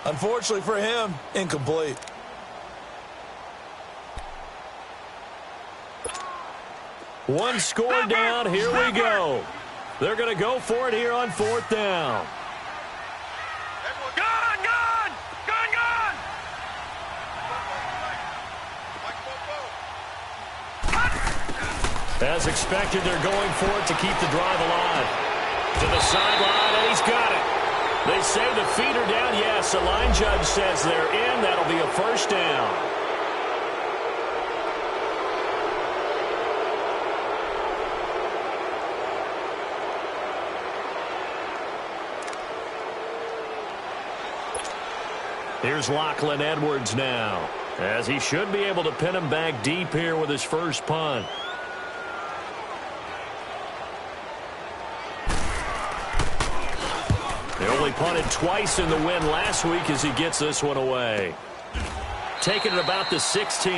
Unfortunately for him, incomplete. One score down. Here we go. They're going to go for it here on 4th down. As expected, they're going for it to keep the drive alive. To the sideline, and he's got it. They say the feet are down. Yes, the line judge says they're in. That'll be a 1st down. Here's Lachlan Edwards now, as he should be able to pin him back deep here with his first punt. he punted twice in the win last week as he gets this one away. Taking it about the 16.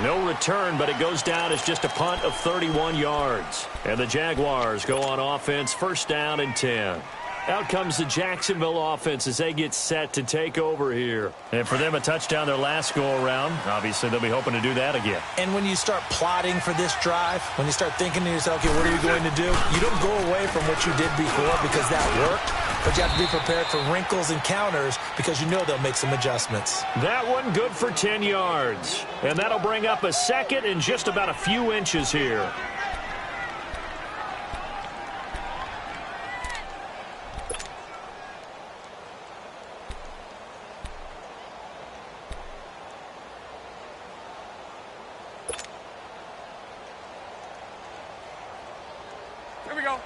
No return, but it goes down as just a punt of 31 yards. And the Jaguars go on offense, first down and 10. Out comes the Jacksonville offense as they get set to take over here. And for them, a touchdown their last go-around. Obviously, they'll be hoping to do that again. And when you start plotting for this drive, when you start thinking to yourself, okay, what are we going to do? You don't go away from what you did before because that worked. But you have to be prepared for wrinkles and counters because you know they'll make some adjustments. That one good for 10 yards. And that'll bring up a second and just about a few inches here. Here we go.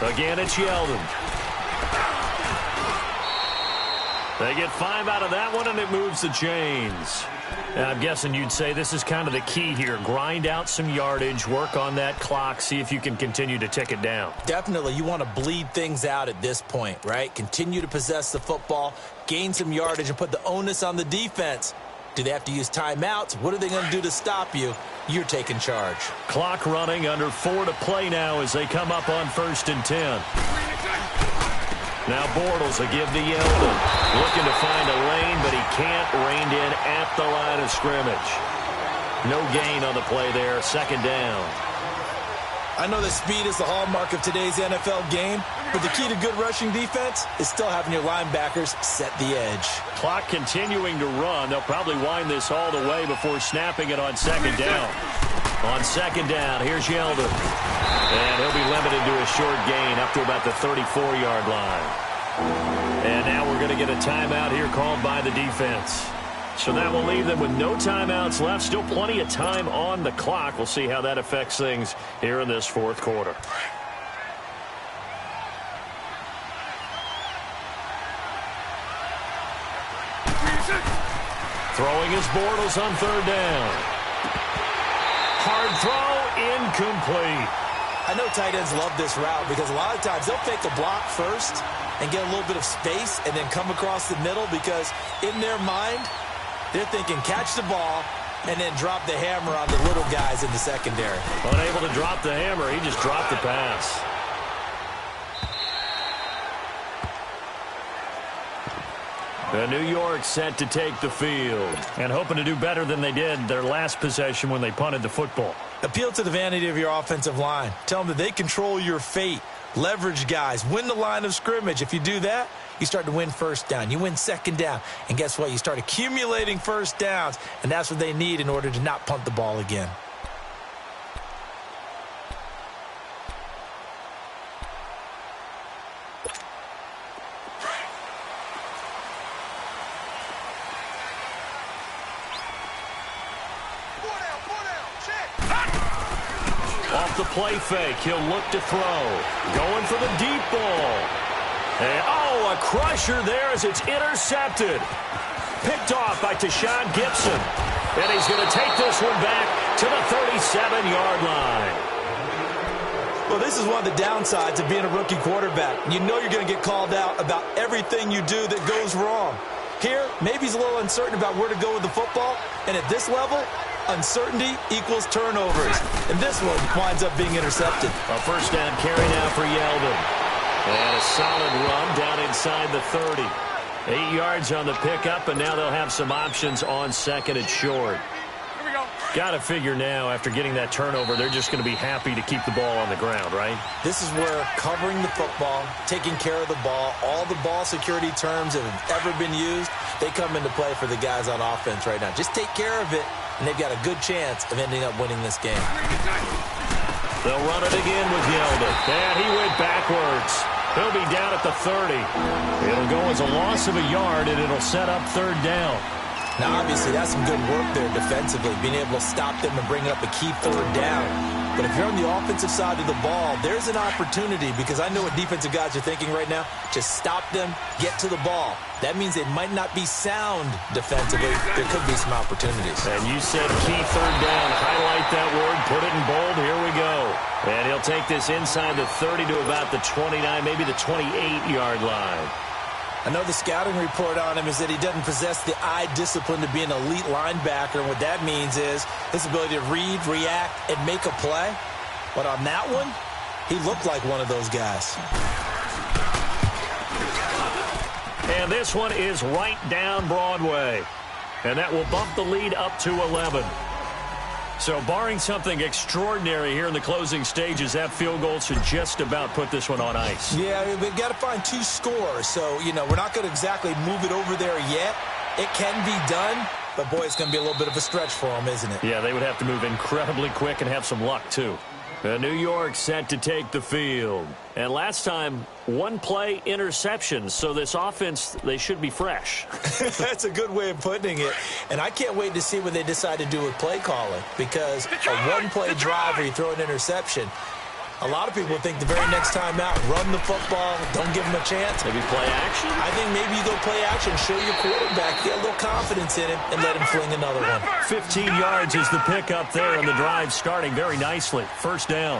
Again, it's Yeldon. They get 5 out of that one, and it moves the chains. And I'm guessing you'd say this is kind of the key here. Grind out some yardage, work on that clock, see if you can continue to tick it down. Definitely, you want to bleed things out at this point, right? Continue to possess the football, gain some yardage, and put the onus on the defense. Do they have to use timeouts? What are they going to do to stop you? You're taking charge. Clock running, under 4 to play now as they come up on first and 10. Now Bortles will give to Yeldon. Looking to find a lane, but he can't. Reined in at the line of scrimmage. No gain on the play there. Second down. I know that speed is the hallmark of today's NFL game, but the key to good rushing defense is still having your linebackers set the edge. Clock continuing to run. They'll probably wind this all the way before snapping it on second down. On second down, here's Yeldon. And he'll be limited to a short gain up to about the 34-yard line. And now we're going to get a timeout here called by the defense. So that will leave them with no timeouts left. Still plenty of time on the clock. We'll see how that affects things here in this fourth quarter. Throwing his Bortles on third down. Hard throw, incomplete. I know tight ends love this route because a lot of times they'll fake a block first and get a little bit of space and then come across the middle because in their mind, they're thinking catch the ball and then drop the hammer on the little guys in the secondary. Unable to drop the hammer, he just dropped the pass. The New York set to take the field and hoping to do better than they did their last possession when they punted the football. Appeal to the vanity of your offensive line. Tell them that they control your fate. Leverage guys. Win the line of scrimmage. If you do that, you start to win first down. You win second down. And guess what? You start accumulating first downs, and that's what they need in order to not punt the ball again. Off the play fake, he'll look to throw. Going for the deep ball. And, oh, a crusher there as it's intercepted. Picked off by Tashawn Gibson. And he's going to take this one back to the 37-yard line. Well, this is one of the downsides of being a rookie quarterback. You know you're going to get called out about everything you do that goes wrong. Here, maybe he's a little uncertain about where to go with the football. And at this level, uncertainty equals turnovers. And this one winds up being intercepted. A first down carry now for Yeldon. And a solid run down inside the 30. 8 yards on the pickup, and now they'll have some options on second and short. Here we go. Got to figure now, after getting that turnover, they're just going to be happy to keep the ball on the ground, right? This is where covering the football, taking care of the ball, all the ball security terms that have ever been used, they come into play for the guys on offense right now. Just take care of it, and they've got a good chance of ending up winning this game. They'll run it again with Yeldon. And he went backwards. He'll be down at the 30. It'll go as a loss of a yard, and it'll set up third down. Now, obviously, that's some good work there defensively, being able to stop them and bring up a key third down. But if you're on the offensive side of the ball, there's an opportunity, because I know what defensive guys are thinking right now. Just stop them, get to the ball. That means they might not be sound defensively. There could be some opportunities. And you said key third down. Highlight that word, put it in bold. Here we go. And he'll take this inside the 30 to about the 29, maybe the 28-yard line. I know the scouting report on him is that he doesn't possess the eye discipline to be an elite linebacker. And what that means is his ability to read, react, and make a play. But on that one, he looked like one of those guys. And this one is right down Broadway. And that will bump the lead up to 11. So barring something extraordinary here in the closing stages, that field goal should just about put this one on ice. Yeah, we've got to find 2 scores. So, we're not going to exactly move it over there yet. It can be done, but, boy, it's going to be a little bit of a stretch for them, isn't it? Yeah, they would have to move incredibly quick and have some luck, too. New York set to take the field. And last time, 1-play interceptions. So this offense, they should be fresh. That's a good way of putting it. And I can't wait to see what they decide to do with play calling. Because a 1-play drive where you throw an interception, a lot of people think the very next time out, run the football, don't give them a chance. Maybe play action? I think maybe you go play action, show your quarterback, get a little confidence in him, and let him fling another one. 15 yards is the pick up there, and the drive starting very nicely. First down.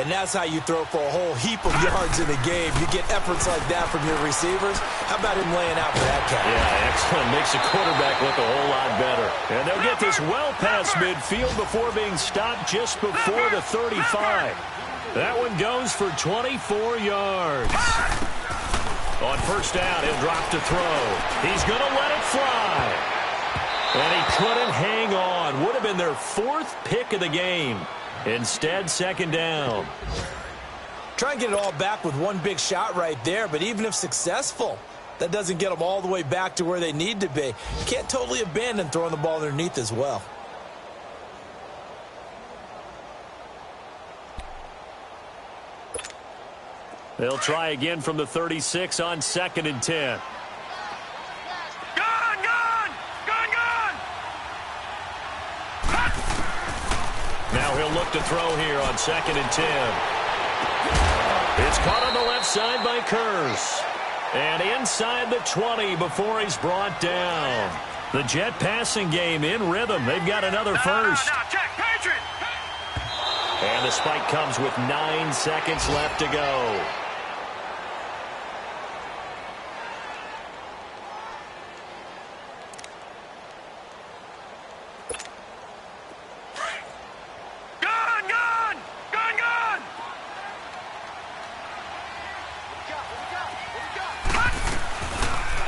And that's how you throw for a whole heap of yards in the game. You get efforts like that from your receivers. How about him laying out for that catch? Yeah, excellent. Makes the quarterback look a whole lot better. And they'll get this well past midfield before being stopped just before the 35. That one goes for 24 yards. On first down, he'll drop to throw. He's going to let it fly. And he couldn't hang on. Would have been their 4th pick of the game. Instead, second down. Try and get it all back with one big shot right there, but even if successful, that doesn't get them all the way back to where they need to be. You can't totally abandon throwing the ball underneath as well. They'll try again from the 36 on 2nd and 10. Now he'll look to throw here on 2nd and 10. It's caught on the left side by Kurz. And inside the 20 before he's brought down. The Jet passing game in rhythm. They've got another first. And the spike comes with 9 seconds left to go.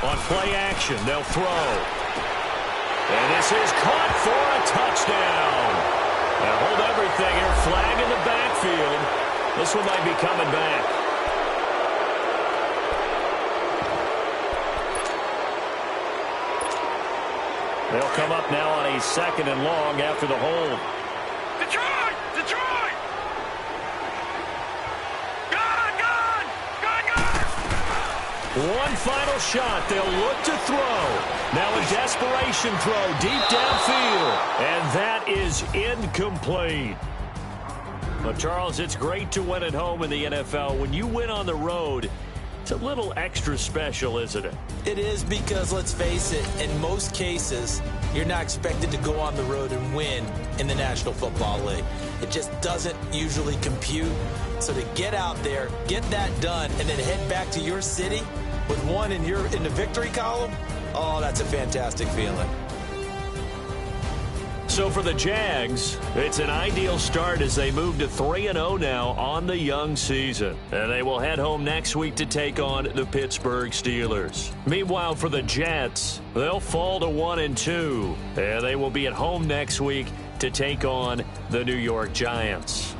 On play action, they'll throw. And this is caught for a touchdown. Now hold everything here. Flag in the backfield. This one might be coming back. They'll come up now on a 2nd and long after the hold. Detroit! Detroit! One final shot. They'll look to throw. Now a desperation throw deep downfield. And that is incomplete. Well, Charles, it's great to win at home in the NFL. When you win on the road, it's a little extra special, isn't it? It is, because, let's face it, in most cases, you're not expected to go on the road and win in the National Football League. It just doesn't usually compute. So to get out there, get that done, and then head back to your city with one in the victory column, oh, that's a fantastic feeling. So for the Jags, it's an ideal start as they move to 3-0 now on the young season. And they will head home next week to take on the Pittsburgh Steelers. Meanwhile, for the Jets, they'll fall to 1-2. And they will be at home next week to take on the New York Giants.